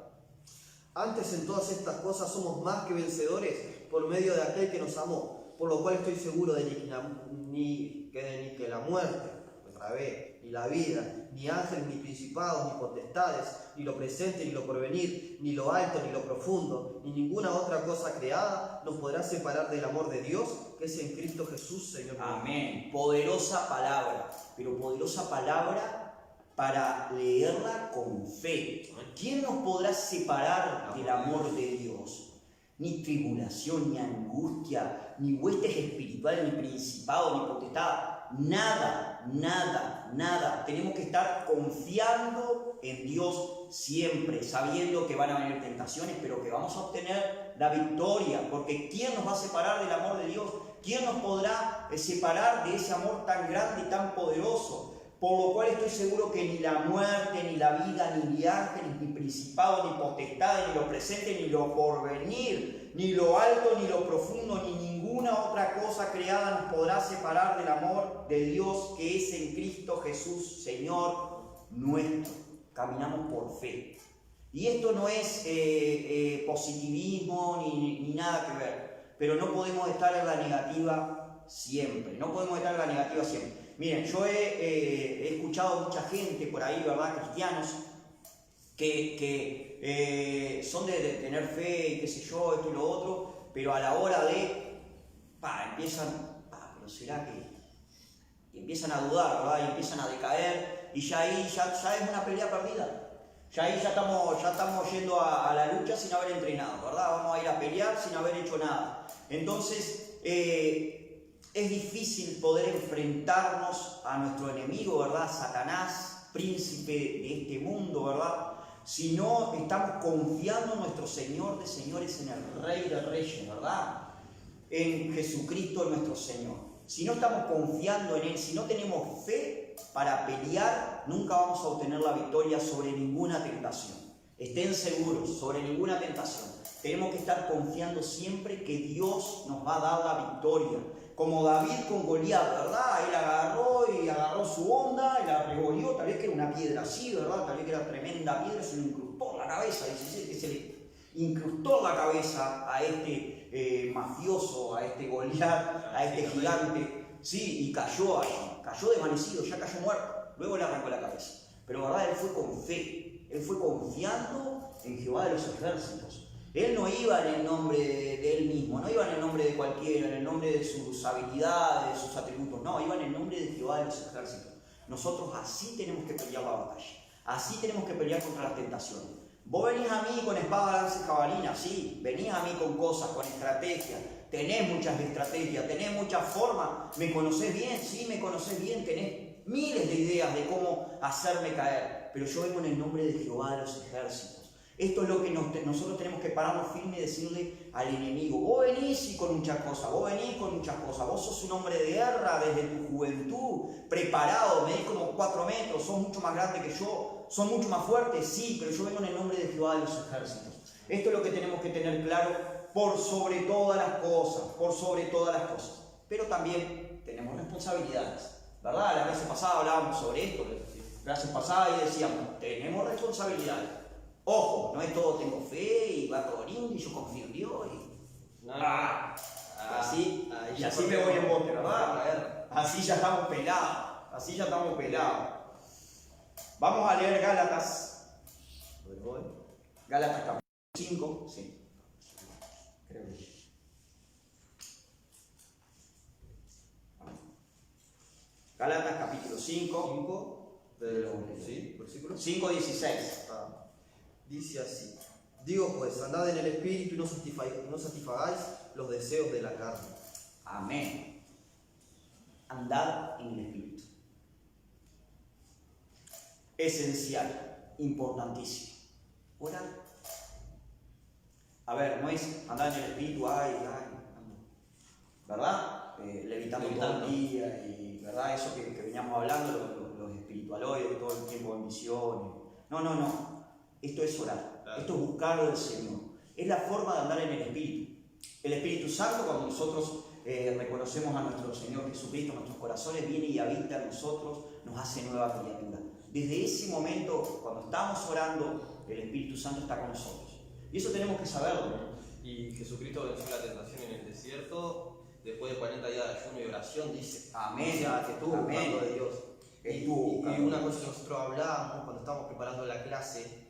Antes en todas estas cosas somos más que vencedores por medio de aquel que nos amó. por lo cual estoy seguro de ni que la muerte, otra vez, ni la vida, ni ángeles, ni principados, ni potestades, ni lo presente, ni lo porvenir, ni lo alto, ni lo profundo, ni ninguna otra cosa creada nos podrá separar del amor de Dios que es en Cristo Jesús, Señor nuestro. Amén. Poderosa palabra, pero poderosa palabra para leerla con fe. ¿Quién nos podrá separar del amor de Dios? Ni tribulación, ni angustia, ni huestes espirituales, ni principado, ni potestad. Nada, nada, nada. Tenemos que estar confiando en Dios siempre, sabiendo que van a venir tentaciones, pero que vamos a obtener la victoria. Porque ¿quién nos va a separar del amor de Dios? ¿Quién nos podrá separar de ese amor tan grande y tan poderoso? Por lo cual estoy seguro que ni la muerte, ni la vida, ni ángeles, ni principados, ni potestades, ni lo presente, ni lo porvenir, ni lo alto, ni lo profundo, ni ninguna otra cosa creada nos podrá separar del amor de Dios que es en Cristo Jesús, Señor nuestro. Caminamos por fe. Y esto no es positivismo ni nada que ver, pero no podemos estar en la negativa siempre. No podemos estar en la negativa siempre. Miren, yo he escuchado mucha gente por ahí, ¿verdad? Cristianos, que son de tener fe y qué sé yo, esto y lo otro, pero a la hora de, empiezan, pero será que... Y empiezan a dudar, ¿verdad? Y empiezan a decaer, y ya ahí ya es una pelea perdida. Ya ahí ya estamos yendo a la lucha sin haber entrenado, ¿verdad? Vamos a ir a pelear sin haber hecho nada. Entonces, es difícil poder enfrentarnos a nuestro enemigo, ¿verdad? Satanás, príncipe de este mundo, ¿verdad? Si no estamos confiando en nuestro Señor de señores, en el Rey de Reyes, ¿verdad? En Jesucristo nuestro Señor. Si no estamos confiando en Él, si no tenemos fe para pelear, nunca vamos a obtener la victoria sobre ninguna tentación. Estén seguros, sobre ninguna tentación. Tenemos que estar confiando siempre que Dios nos va a dar la victoria. Como David con Goliat, ¿verdad? Él agarró su onda y la revolvió, tal vez que era una piedra así, ¿verdad? Tal vez que era tremenda piedra, se le incrustó en la cabeza, dice que se le incrustó en la cabeza a este mafioso, a este Goliat, a este gigante, sí, y cayó desvanecido, ya cayó muerto, luego le arrancó la cabeza. Pero ¿verdad? Él fue con fe, él fue confiando en Jehová de los ejércitos. Él no iba en el nombre de él mismo, no iba en el nombre de cualquiera, en el nombre de sus habilidades, de sus atributos, no, iba en el nombre de Jehová de los ejércitos. Nosotros así tenemos que pelear la batalla, así tenemos que pelear contra las tentaciones. Vos venís a mí con espada, lanza y jabalina, sí, venís a mí con cosas, con estrategias, tenés muchas estrategias, tenés muchas formas, me conocés bien, sí, me conocés bien, tenés miles de ideas de cómo hacerme caer, pero yo vengo en el nombre de Jehová de los ejércitos. Esto es lo que nosotros tenemos que pararnos firme y decirle al enemigo. Vos venís con muchas cosas, vos sos un hombre de guerra desde tu juventud, preparado, medís como 4 metros, sos mucho más grande que yo, sos mucho más fuerte, sí, pero yo vengo en el nombre de Jehová de los ejércitos. Esto es lo que tenemos que tener claro por sobre todas las cosas, pero también tenemos responsabilidades, ¿verdad? La clase pasada hablábamos sobre esto, la clase pasada y decíamos, tenemos responsabilidades. Ojo, no es todo tengo fe y va todo lindo y yo confío en Dios y... así me voy en bote, ¿verdad? Así ya estamos pelados. Vamos a leer Gálatas. Gálatas capítulo 5, sí. Creo que... Gálatas capítulo 5, versículo 5:16. Dice así: digo pues, andad en el Espíritu y no satisfagáis los deseos de la carne. Amén. Andad en el Espíritu. Esencial, importantísimo. Orar. A ver, no es andar en el Espíritu, ¿verdad? Levitando todo el día y, ¿verdad? Eso que veníamos hablando, los espiritualoides, todo el tiempo en visiones. No. Esto es orar, esto es buscarlo del Señor. Es la forma de andar en el Espíritu. El Espíritu Santo, cuando nosotros reconocemos a nuestro Señor Jesucristo en nuestros corazones, viene y habita en nosotros, nos hace nueva criatura. Desde ese momento, cuando estamos orando, el Espíritu Santo está con nosotros. Y eso tenemos que saberlo. Y Jesucristo venció la tentación en el desierto después de 40 días de ayuno y oración, dice. Amén. O sea, que estuvo Amén. buscando de Dios. Estuvo buscando y una de cosa que nosotros hablábamos cuando estábamos preparando la clase,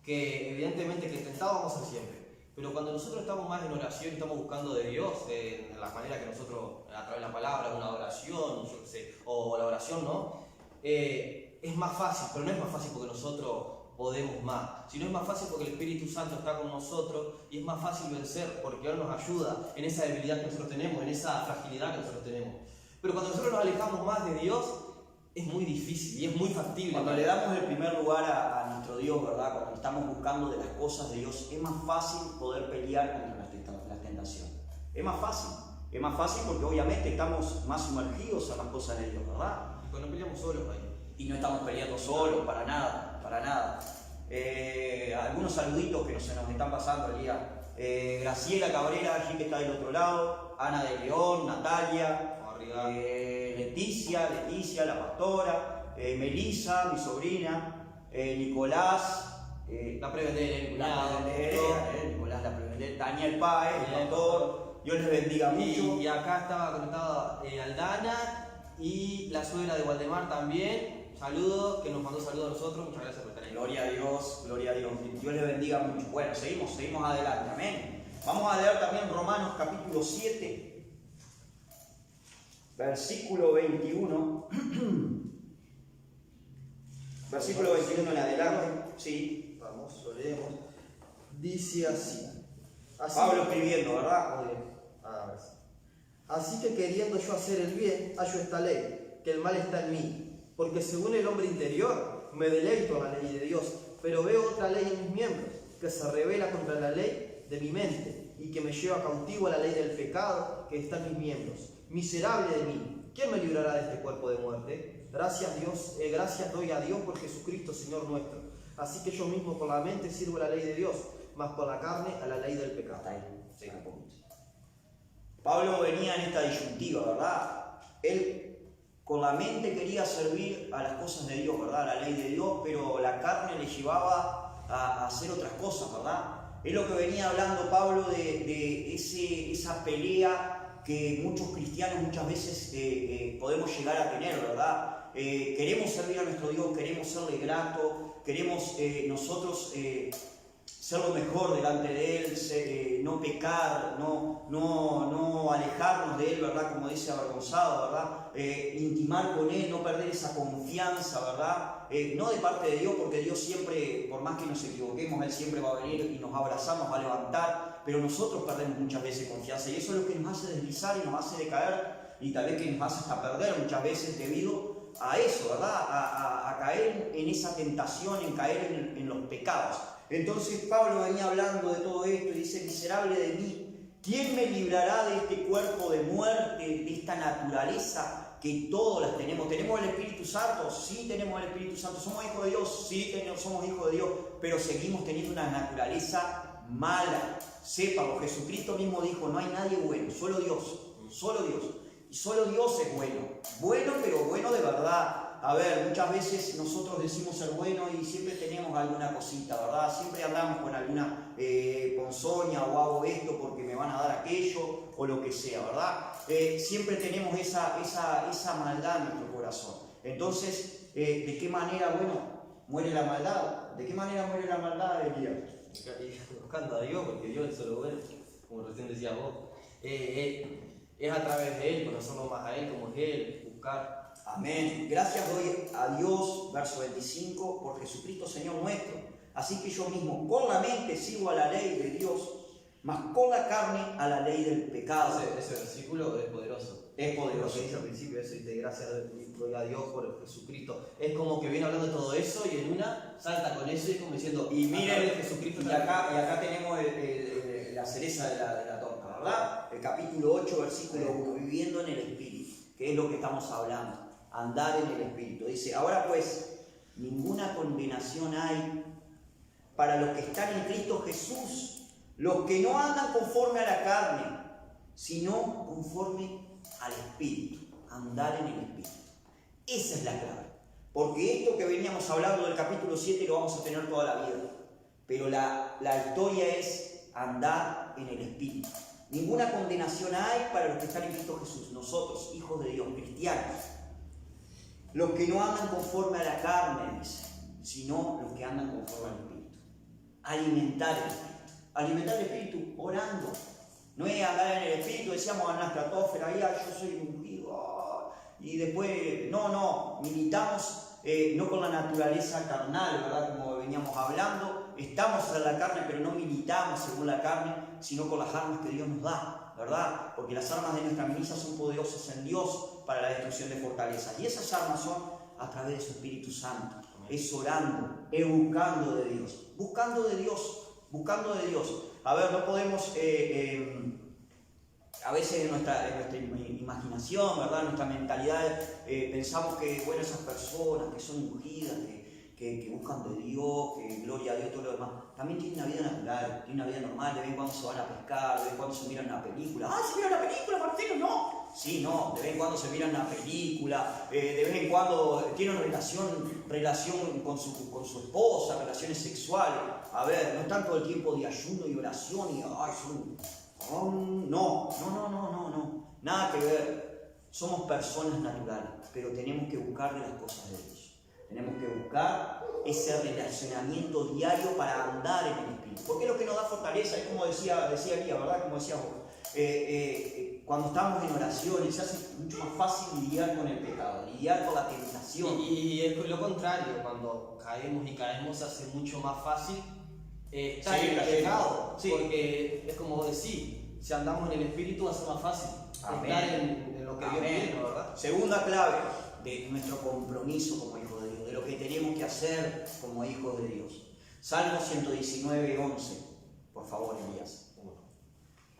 que evidentemente que tentábamos a hacer siempre. Pero cuando nosotros estamos más en oración y estamos buscando de Dios, en la manera que nosotros, a través de la palabra, una oración, yo qué sé, o la oración, ¿no? Es más fácil, pero no es más fácil porque nosotros podemos más, sino es más fácil porque el Espíritu Santo está con nosotros y es más fácil vencer porque Él nos ayuda en esa debilidad que nosotros tenemos, en esa fragilidad que nosotros tenemos. Pero cuando nosotros nos alejamos más de Dios, es muy difícil y es muy factible. Cuando le damos el primer lugar a nuestro Dios, ¿verdad? Cuando estamos buscando de las cosas de Dios, es más fácil poder pelear contra las tentaciones. Es más fácil porque obviamente estamos más sumergidos en las cosas de Dios, ¿verdad? Y cuando peleamos solos ahí. Y no estamos peleando solos, para nada, para nada. Algunos saluditos que se nos están pasando el día. Graciela Cabrera, allí que está del otro lado, Ana de León, Natalia, Leticia, la pastora, Melissa, mi sobrina, Nicolás, La Prevendere, Nicolás la Prevendere, Daniel Páez, el pastor, Dios les bendiga mucho. Y acá estaba conectada Aldana y la suegra de Waldemar también. Saludos, que nos mandó saludos a nosotros. Muchas gracias por estar ahí. Gloria a Dios, gloria a Dios. Dios les bendiga mucho. Bueno, seguimos adelante, amén. Vamos a leer también Romanos capítulo 7, versículo 21. Versículo 21 en adelante. Sí. Vamos, lo leemos. Dice así. Pablo escribiendo, ¿verdad? Muy bien. Ahora sí. Así que queriendo yo hacer el bien, hallo esta ley, que el mal está en mí. Porque según el hombre interior, me deleito en la ley de Dios, pero veo otra ley en mis miembros, que se revela contra la ley de mi mente, y que me lleva cautivo a la ley del pecado que está en mis miembros. Miserable de mí, ¿quién me librará de este cuerpo de muerte? Gracias doy a Dios por Jesucristo, Señor nuestro. Así que yo mismo con la mente sirvo a la ley de Dios, mas con la carne a la ley del pecado. Hasta ahí. Sí, un poquito. Pablo venía en esta disyuntiva, ¿verdad? Él con la mente quería servir a las cosas de Dios, ¿verdad? A la ley de Dios, pero la carne le llevaba a hacer otras cosas, ¿verdad? Es lo que venía hablando Pablo de esa pelea que muchos cristianos muchas veces podemos llegar a tener, ¿verdad? Queremos servir a nuestro Dios, queremos serle grato, queremos nosotros ser lo mejor delante de Él, no pecar, no alejarnos de Él, ¿verdad? Como dice avergonzado, ¿verdad? Intimar con Él, no perder esa confianza, ¿verdad? No de parte de Dios, porque Dios siempre, por más que nos equivoquemos, Él siempre va a venir y nos va a abrazar, nos va a levantar, pero nosotros perdemos muchas veces confianza y eso es lo que nos hace deslizar y nos hace decaer y tal vez que nos hace hasta perder muchas veces debido a eso, ¿verdad? A caer en esa tentación, en caer en los pecados. Entonces Pablo venía hablando de todo esto y dice, miserable de mí, ¿quién me librará de este cuerpo de muerte, de esta naturaleza que todos las tenemos? ¿Tenemos el Espíritu Santo? Sí, tenemos el Espíritu Santo. ¿Somos hijos de Dios? Sí, somos hijos de Dios, pero seguimos teniendo una naturaleza mala. Sépalo, Jesucristo mismo dijo, no hay nadie bueno, solo Dios, solo Dios. Y solo Dios es bueno, pero bueno de verdad. A ver, muchas veces nosotros decimos ser buenos y siempre tenemos alguna cosita, ¿verdad? Siempre andamos con alguna ponzoña o hago esto porque me van a dar aquello o lo que sea, ¿verdad? Siempre tenemos esa maldad en nuestro corazón. Entonces, ¿de qué manera, muere la maldad? ¿De qué manera muere la maldad, Elías? Buscando a Dios, porque Dios es solo bueno, como recién decías vos. Es a través de Él, conocerlo más a Él, como es Él, buscar. Amén. Gracias doy a Dios, verso 25, por Jesucristo Señor nuestro. Así que yo mismo con la mente sirvo a la ley de Dios, mas con la carne a la ley del pecado. Ese versículo es poderoso. Es poderoso. Lo que dice al principio, eso, y te gracias doy a Dios por Jesucristo. Es como que viene hablando de todo eso y en una salta con eso y es como diciendo, y miren, Jesucristo y acá tenemos la cereza de la torta, ¿verdad? El capítulo 8, versículo 1, viviendo en el Espíritu, que es lo que estamos hablando. Andar en el Espíritu. Dice, ahora pues, ninguna condenación hay para los que están en Cristo Jesús, los que no andan conforme a la carne, sino conforme al Espíritu. Andar en el Espíritu. Esa es la clave. Porque esto que veníamos hablando del capítulo 7 lo vamos a tener toda la vida. Pero la historia es andar en el Espíritu. Ninguna condenación hay para los que están en Cristo Jesús, nosotros, hijos de Dios, cristianos. Los que no andan conforme a la carne, dice, sino los que andan conforme al Espíritu. Alimentar el Espíritu. Alimentar el Espíritu orando. No es andar en el Espíritu, decíamos a nuestra tófera, ahí, yo soy ungido. Y después, no, militamos no con la naturaleza carnal, ¿verdad? Como veníamos hablando, estamos en la carne, pero no militamos según la carne, sino con las armas que Dios nos da, ¿verdad? Porque las armas de nuestra milicia son poderosas en Dios para la destrucción de fortalezas. Y esas armas son a través de su Espíritu Santo. Es orando, es buscando de Dios. Buscando de Dios, buscando de Dios. A ver, no podemos... a veces en nuestra imaginación, ¿verdad? En nuestra mentalidad pensamos que, bueno, esas personas que son ungidas, que buscan de Dios, que gloria a Dios, todo lo demás, también tienen una vida natural, tienen una vida normal, de vez en cuando se van a pescar, de vez en cuando se miran una película. ¡Ah, se mira una película, Marcelo! ¡No! Sí, no, de vez en cuando se miran una película, de vez en cuando tienen relación con su esposa, relaciones sexuales. A ver, no están todo el tiempo de ayuno y oración y, ay, no, nada que ver. Somos personas naturales, pero tenemos que buscar de las cosas de Dios. Tenemos que buscar ese relacionamiento diario para andar en el Espíritu. Porque es lo que nos da fortaleza, es como decía Lía, ¿verdad? Como decías vos. Cuando estamos en oraciones se hace mucho más fácil lidiar con el pecado, lidiar con la tentación. Y es lo contrario, cuando caemos se hace mucho más fácil estar en el pecado. Sí. Porque es como decir, si andamos en el Espíritu va a ser más fácil estar en lo que Dios quiere, ¿verdad? Segunda clave de nuestro compromiso como hijos de Dios, de lo que tenemos que hacer como hijos de Dios. Salmo 119:11. Por favor, Elías.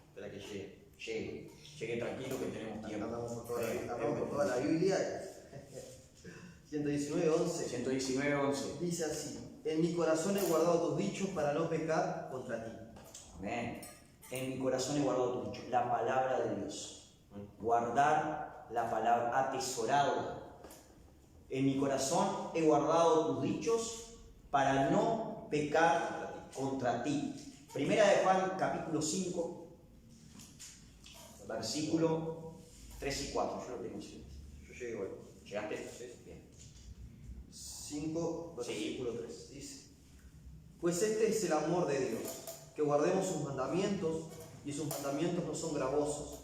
Espera que llegue. Llegue tranquilo que tenemos tiempo. Andamos por toda la Biblia. 119:11. 119:11. Dice así: en mi corazón he guardado tus dichos para no pecar contra ti. Amén. En mi corazón he guardado tus dichos, la palabra de Dios. Guardar la palabra, atesorado. En mi corazón he guardado tus dichos para no pecar contra ti. Primera de Juan, capítulo 5, versículo 3 y 4. Yo lo tengo así. Yo llegué igual. ¿Llegaste? Sí. Bien. 5, versículo 3. Dice: pues este es el amor de Dios, que guardemos sus mandamientos, y sus mandamientos no son gravosos,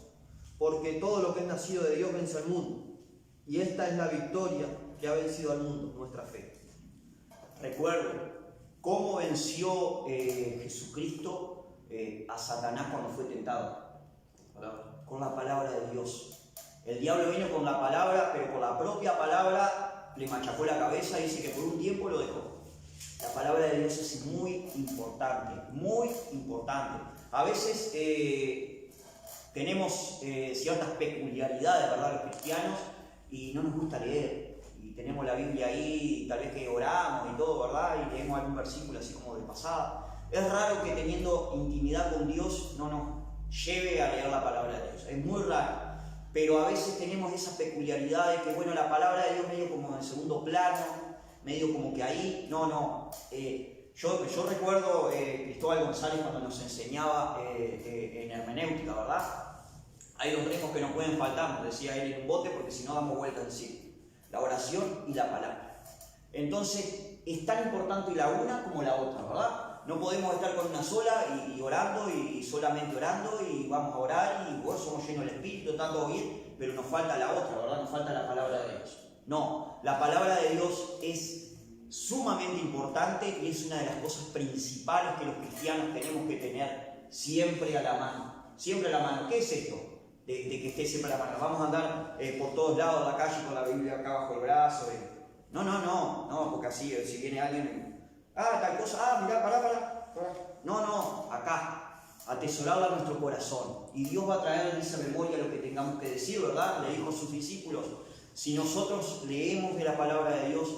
porque todo lo que es nacido de Dios vence al mundo, y esta es la victoria que ha vencido al mundo, nuestra fe. Recuerden cómo venció Jesucristo a Satanás cuando fue tentado. Con la palabra de Dios. El diablo vino con la palabra, pero con la propia palabra le machacó la cabeza y dice que por un tiempo lo dejó. La palabra de Dios es muy importante, muy importante. A veces tenemos ciertas peculiaridades, ¿verdad?, los cristianos, y no nos gusta leer. Y tenemos la Biblia ahí, tal vez que oramos y todo, ¿verdad? Y leemos algún versículo así como de pasada. Es raro que teniendo intimidad con Dios no nos lleve a leer la palabra de Dios. Es muy raro. Pero a veces tenemos esa peculiaridad de que, bueno, la palabra de Dios medio como en segundo plano, medio como que ahí, yo recuerdo Cristóbal González cuando nos enseñaba en hermenéutica, ¿verdad? Hay dos remos que no pueden faltar, nos decía él en un bote, porque si no damos vuelta en sí. La oración y la palabra. Entonces, es tan importante la una como la otra, ¿verdad? No podemos estar con una sola y orando y solamente orando y vamos a orar y bueno, somos llenos del Espíritu, está todo bien, pero nos falta la otra, ¿verdad? Nos falta la palabra de Dios. No, la palabra de Dios es sumamente importante y es una de las cosas principales que los cristianos tenemos que tener siempre a la mano. Siempre a la mano. ¿Qué es esto? De que esté siempre a la mano. Vamos a andar por todos lados de la calle con la Biblia acá bajo el brazo. No, porque así, si viene alguien... tal cosa, mirá, pará. No, acá, atesorarla en nuestro corazón. Y Dios va a traer en esa memoria lo que tengamos que decir, ¿verdad? Le dijo a sus discípulos, si nosotros leemos de la palabra de Dios,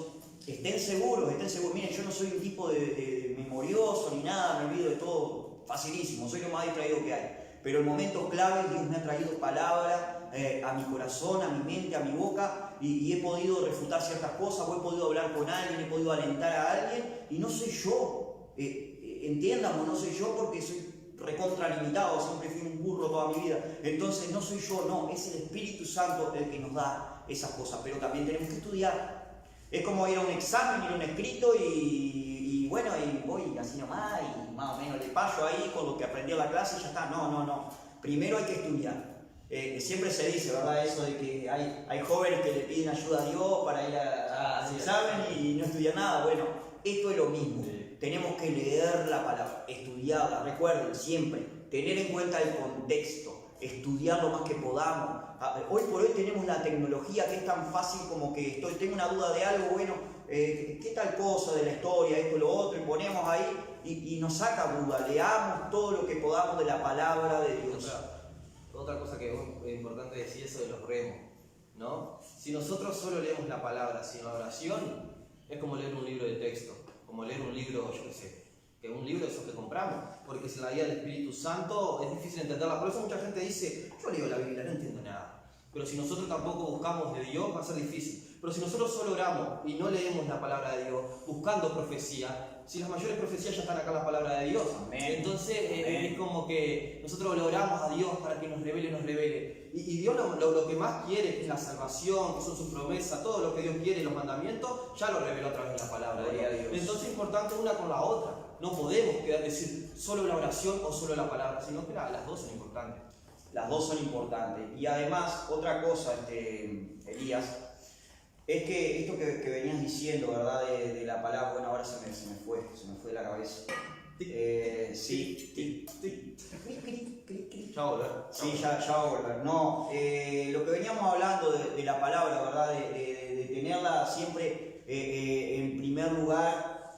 estén seguros. Miren, yo no soy un tipo de memorioso ni nada, me olvido de todo facilísimo, soy lo más distraído que hay. Pero en momentos claves Dios me ha traído palabra a mi corazón, a mi mente, a mi boca, y he podido refutar ciertas cosas, o he podido hablar con alguien, he podido alentar a alguien, y no soy yo, entiéndame, no soy yo porque soy recontralimitado, siempre fui un burro toda mi vida. Entonces no soy yo, no, es el Espíritu Santo el que nos da esas cosas, pero también tenemos que estudiar. Es como ir a un examen, ir a un escrito y bueno, y voy así nomás y más o menos le paso ahí con lo que aprendí en la clase y ya está. No. Primero hay que estudiar. Siempre se dice, ¿verdad? Eso de que hay jóvenes que le piden ayuda a Dios para ir al examen y no estudiar nada. Bueno, esto es lo mismo. Sí. Tenemos que leer la palabra, estudiarla. Recuerden, siempre, tener en cuenta el contexto, estudiar lo más que podamos. Hoy por hoy tenemos la tecnología que es tan fácil como que tengo una duda de algo, bueno, ¿qué tal cosa de la historia, esto, lo otro? Y ponemos ahí y nos saca duda. Leamos todo lo que podamos de la palabra de Dios. Otra cosa que es importante decir, eso de los remos, ¿no? Si nosotros solo leemos la palabra sin la oración, es como leer un libro de texto, como leer un libro, yo qué sé, que un libro de esos que compramos, porque sin la guía del Espíritu Santo es difícil entenderla. Por eso mucha gente dice, yo leo la Biblia, no entiendo nada. Pero si nosotros tampoco buscamos de Dios, va a ser difícil. Pero si nosotros solo oramos y no leemos la palabra de Dios, buscando profecía, si las mayores profecías ya están acá en la palabra de Dios, amén. Entonces es como que nosotros le oramos a Dios para que nos revele. Y Dios lo que más quiere es la salvación, que son sus promesas, todo lo que Dios quiere, los mandamientos, ya lo reveló a través de la palabra de Dios. Entonces es importante una con la otra. No podemos decir solo la oración o solo la palabra, sino que las dos son importantes. Las dos son importantes. Y además, otra cosa, Elías, es que esto que venías diciendo, ¿verdad? De la palabra, bueno, ahora se me fue de la cabeza. Sí. Ya va a volver. Sí, ya va a volver. No, lo que veníamos hablando de la palabra, ¿verdad? De tenerla siempre en primer lugar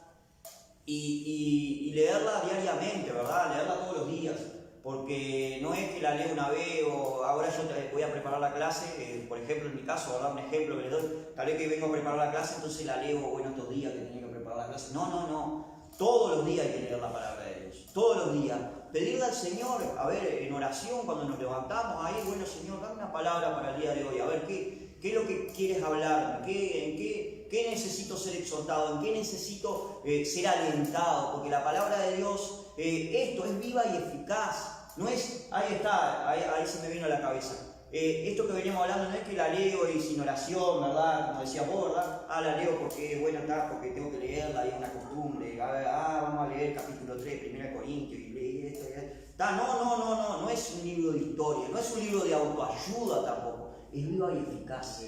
y leerla diariamente, ¿verdad? Leerla todos los días. Porque no es que la leo una vez o ahora yo voy a preparar la clase, por ejemplo en mi caso, ¿verdad? Un ejemplo que les doy, tal vez que vengo a preparar la clase, entonces la leo, bueno, estos días que tenía que preparar la clase. No, todos los días hay que leer la palabra de Dios, todos los días. Pedirle al Señor, a ver, en oración, cuando nos levantamos, ahí, bueno, Señor, dame una palabra para el día de hoy, a ver, ¿qué es lo que quieres hablarme? ¿En qué necesito ser exhortado? ¿En qué necesito ser alentado? Porque la palabra de Dios, esto es viva y eficaz. No es, ahí está, ahí se me vino a la cabeza. Esto que veníamos hablando no es que la leo y sin oración, ¿verdad? Como decía vos, ¿verdad? La leo porque, bueno, está, porque tengo que leerla, hay una costumbre. Vamos a leer capítulo 3, 1 Corintios, y leí esto y esto. No es un libro de historia, no es un libro de autoayuda tampoco. Es viva y eficaz.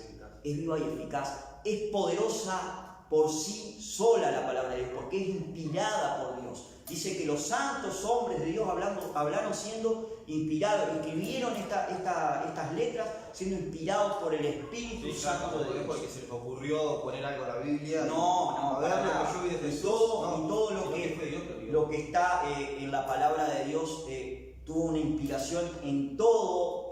Es viva y eficaz. Es poderosa por sí sola la palabra de Dios, porque es inspirada por Dios. Dice que los santos hombres de Dios hablaron siendo inspirados, escribieron estas letras siendo inspirados por el Espíritu Santo de Dios. Porque se les ocurrió poner algo en la Biblia. No, a ver lo que yo vi de Jesús. Todo lo que está en la palabra de Dios tuvo una inspiración en todo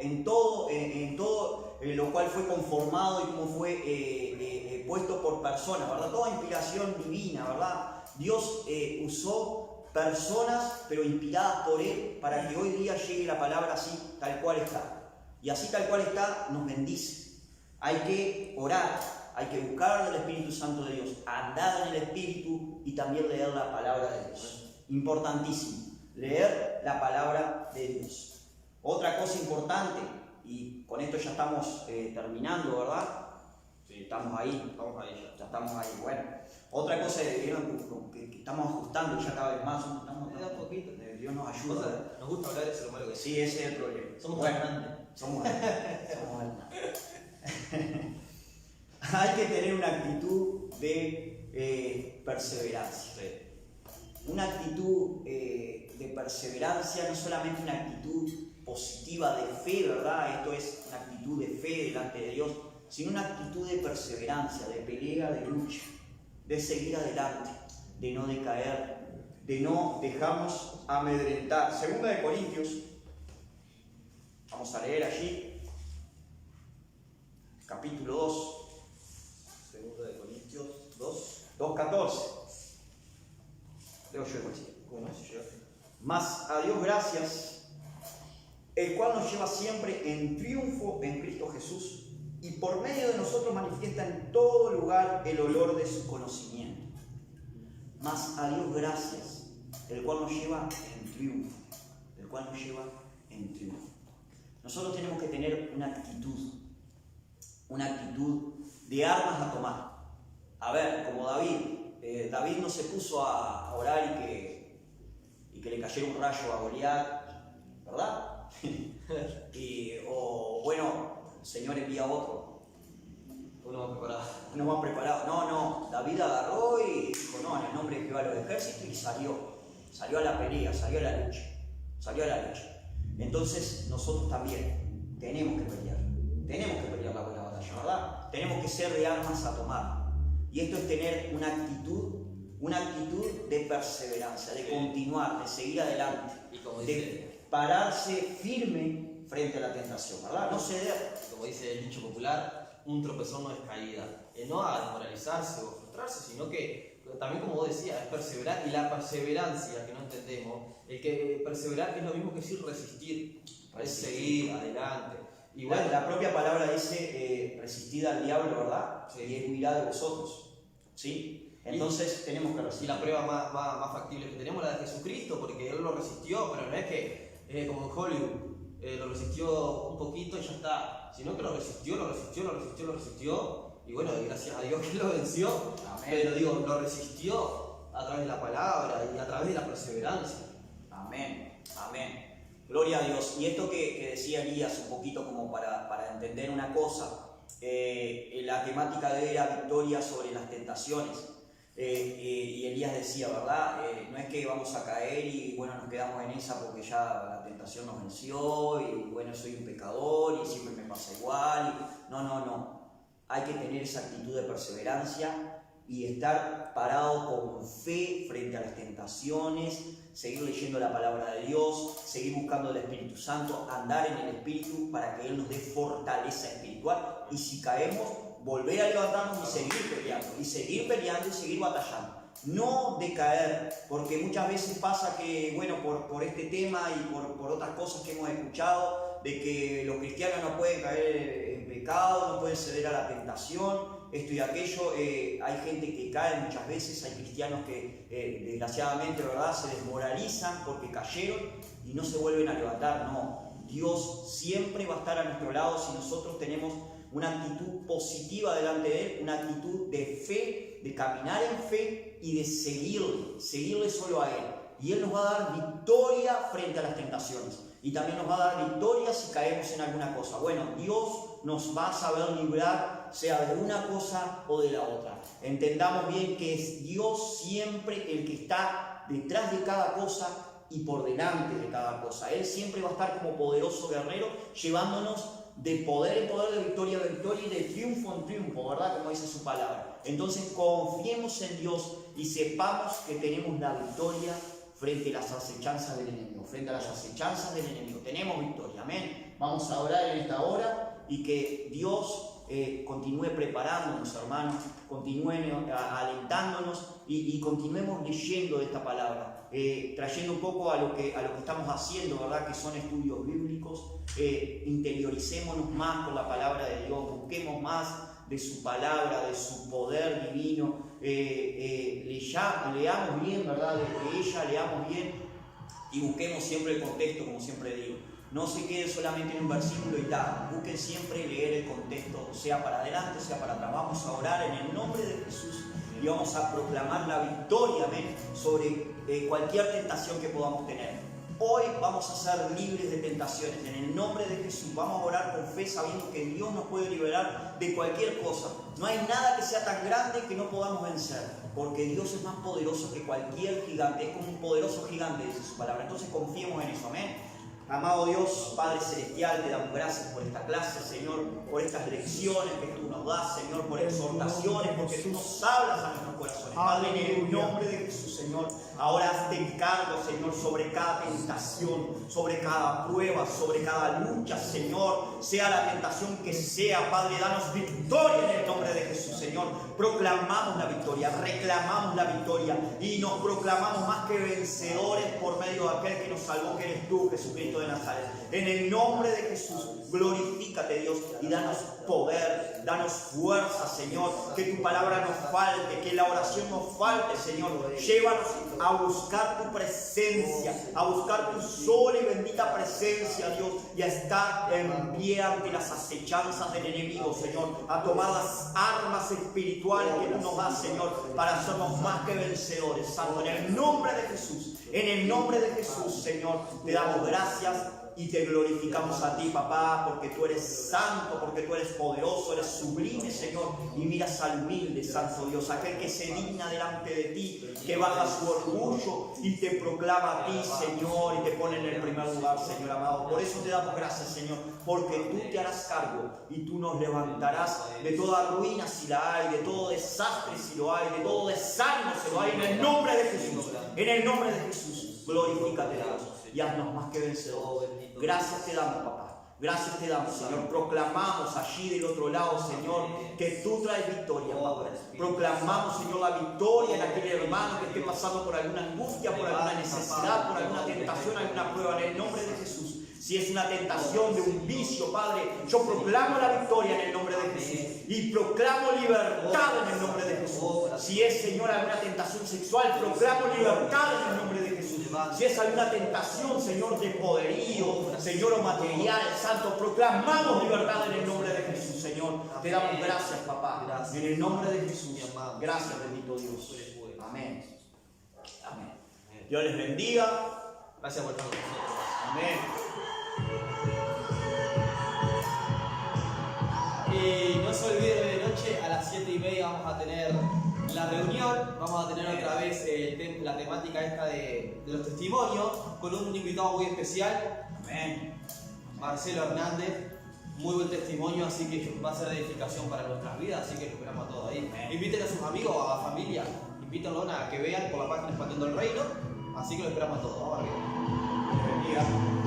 lo cual fue conformado y como fue puesto por personas, ¿verdad? Toda inspiración divina, ¿verdad? Dios usó personas, pero inspiradas por Él, para que hoy día llegue la palabra así, tal cual está. Y así tal cual está, nos bendice. Hay que orar, hay que buscar del Espíritu Santo de Dios, andar en el Espíritu y también leer la palabra de Dios. Importantísimo, leer la palabra de Dios. Otra cosa importante, y con esto ya estamos terminando, ¿verdad? Sí, estamos ahí ya estamos ahí. Bueno, otra cosa que estamos ajustando ya cada vez más, Dios nos ayuda. Nos gusta hablar de eso, lo malo que es. Sí, ese es el problema. Somos grandes. Somos Hay que tener una actitud de perseverancia. Sí. Una actitud de perseverancia, no solamente una actitud positiva de fe, ¿verdad? Esto es una actitud de fe delante de Dios, sino una actitud de perseverancia, de pelea, de lucha, de seguir adelante, de no decaer, de no dejarnos amedrentar. Segunda de Corintios, vamos a leer allí, capítulo 2. Segunda de Corintios 2. 2:14. Leo yo igual. ¿Cómo es? Mas a Dios gracias, el cual nos lleva siempre en triunfo en Cristo Jesús, y por medio de nosotros manifiesta en todo lugar el olor de su conocimiento. Mas a Dios gracias, el cual nos lleva en triunfo. cual nos lleva en triunfo. Nosotros tenemos que tener una actitud de armas a tomar. A ver, como David no se puso a orar y que le cayera un rayo a Goliat, ¿verdad? O bueno, el Señor envía a otro. Uno más preparado. No, David agarró y dijo, no, en el nombre de Jehová de los ejércitos, y salió a la pelea, salió a la lucha. Entonces nosotros también tenemos que pelear la buena batalla, ¿verdad? Tenemos que ser de armas a tomar. Y esto es tener una actitud de perseverancia, de continuar, de seguir adelante, Y como de dice, pararse firme frente a la tentación, ¿verdad? No ceder. como dice el dicho popular, un tropezón no es caída. No a desmoralizarse o frustrarse, sino que también, como vos decías, es perseverar. Y la perseverancia, que no entendemos, el que perseverar es lo mismo que decir resistir, es seguir adelante. Y bueno, La propia palabra dice resistid al diablo, ¿verdad? Sí. Y él huirá de vosotros, ¿sí? Entonces tenemos que y resistir. la prueba más factible que tenemos es la de Jesucristo, porque Él lo resistió, pero no es que como en Hollywood, lo resistió un poquito y ya está, sino que lo resistió, y bueno, gracias a Dios que lo venció. Amén. Pero digo, lo resistió a través de la palabra y a través de la perseverancia. Amén. Gloria a Dios. Y esto que decía Elías, un poquito como para entender una cosa, la temática de él era victoria sobre las tentaciones. Y Elías decía, ¿verdad? No es que vamos a caer y bueno, nos quedamos en esa porque ya la tentación nos venció y bueno, soy un pecador y siempre me pasa igual. No. Hay que tener esa actitud de perseverancia y estar parado con fe frente a las tentaciones, seguir leyendo la palabra de Dios, seguir buscando el Espíritu Santo, andar en el Espíritu para que Él nos dé fortaleza espiritual. Y si caemos, volver a levantarnos y seguir peleando y seguir batallando. No decaer, porque muchas veces pasa que, bueno, por este tema y por otras cosas que hemos escuchado, de que los cristianos no pueden caer en pecado, no pueden ceder a la tentación, esto y aquello. Hay gente que cae muchas veces, hay cristianos que desgraciadamente, ¿verdad?, se desmoralizan porque cayeron y no se vuelven a levantar. No, Dios siempre va a estar a nuestro lado si nosotros tenemos una actitud positiva delante de Él, una actitud de fe, de caminar en fe y de seguirle solo a Él. Y Él nos va a dar victoria frente a las tentaciones. Y también nos va a dar victoria si caemos en alguna cosa. Bueno, Dios nos va a saber librar, sea de una cosa o de la otra. Entendamos bien que es Dios siempre el que está detrás de cada cosa y por delante de cada cosa. Él siempre va a estar como poderoso guerrero, llevándonos de poder en poder, de victoria en victoria y de triunfo en triunfo, ¿verdad? Como dice su palabra. Entonces confiemos en Dios y sepamos que tenemos la victoria frente a las acechanzas del enemigo. Frente a las acechanzas del enemigo tenemos victoria, amén. Vamos a orar en esta hora y que Dios continúe preparándonos, hermanos, continúe alentándonos y continuemos leyendo de esta palabra, trayendo un poco a lo que estamos haciendo, ¿verdad?, que son estudios bíblicos. Interioricémonos más con la palabra de Dios, busquemos más de su palabra, de su poder divino, leamos bien, ¿verdad?, de ella, leamos bien y busquemos siempre el contexto, como siempre digo. No se quede solamente en un versículo y tal, busquen siempre leer el contexto, sea para adelante, sea para atrás. Vamos a orar en el nombre de Jesús y vamos a proclamar la victoria, amén, sobre cualquier tentación que podamos tener. Hoy vamos a ser libres de tentaciones, en el nombre de Jesús. Vamos a orar con fe sabiendo que Dios nos puede liberar de cualquier cosa. No hay nada que sea tan grande que no podamos vencer, porque Dios es más poderoso que cualquier gigante, es como un poderoso gigante, dice su palabra. Entonces confiemos en eso, amén. Amado Dios, Padre Celestial, te damos gracias por esta clase, Señor, por estas lecciones que tú nos das, Señor, por exhortaciones, porque tú nos hablas a nuestros corazones. Padre, en el nombre de Jesús, Señor, ahora hazte cargo, Señor, sobre cada tentación, sobre cada prueba, sobre cada lucha, Señor. sea la tentación que sea, Padre, danos victoria en el nombre de Jesús, Señor. Proclamamos la victoria, reclamamos la victoria y nos proclamamos más que vencedores por medio de aquel que nos salvó, que eres tú, Jesucristo de Nazaret. En el nombre de Jesús, glorifícate, Dios, y danos poder, danos fuerza, Señor. Que tu palabra nos falte, que la oración nos falte, Señor. Llévanos a buscar tu presencia, a buscar tu sola y bendita presencia, Dios, y a estar en pie ante las acechanzas del enemigo, Señor, a tomar las armas espirituales que tú nos das, Señor, para hacernos más que vencedores, Santo, en el nombre de Jesús, en el nombre de Jesús, Señor, te damos gracias y te glorificamos a ti, papá, porque tú eres santo, porque tú eres poderoso, eres sublime, Señor, y miras al humilde, santo Dios, aquel que se digna delante de ti, que baja su orgullo y te proclama a ti, Señor, y te pone en el primer lugar, Señor amado. Por eso te damos gracias, Señor, porque tú te harás cargo y tú nos levantarás de toda ruina si la hay, de todo desastre si lo hay, de todo desánimo si lo hay, en el nombre de Jesús, en el nombre de Jesús, glorifícate, Dios, y haznos más que vencedores. Gracias te damos, papá. Gracias te damos, Señor. Proclamamos allí del otro lado, Señor, que tú traes victoria, papá. Proclamamos, Señor, la victoria en aquel hermano que esté pasando por alguna angustia, por alguna necesidad, por alguna tentación, alguna prueba, en el nombre de Jesús. Si es una tentación de un vicio, Padre, yo proclamo la victoria en el nombre de Jesús y proclamo libertad en el nombre de Jesús. Si es, Señor, alguna tentación sexual, proclamo libertad en el nombre de Jesús. Si es alguna tentación, Señor, de poderío, Señor, o material, Santo, proclamamos libertad en el nombre de Jesús, Señor. Te damos gracias, papá, en el nombre de Jesús. Gracias, bendito Dios. Amén. Amén. Dios les bendiga. Gracias por estar con nosotros. Amén. Y no se olviden, de noche a las 7:30 vamos a tener la reunión, vamos a tener otra vez la temática esta de los testimonios, con un invitado muy especial, Amén. Marcelo Hernández, muy buen testimonio, así que va a ser de edificación para nuestras vidas, así que lo esperamos a todos ahí. Amén. Inviten a sus amigos, a la familia, invítenlo a que vean por la página Expandiendo el Reino, así que lo esperamos a todos. Vamos arriba. Dios les bendiga.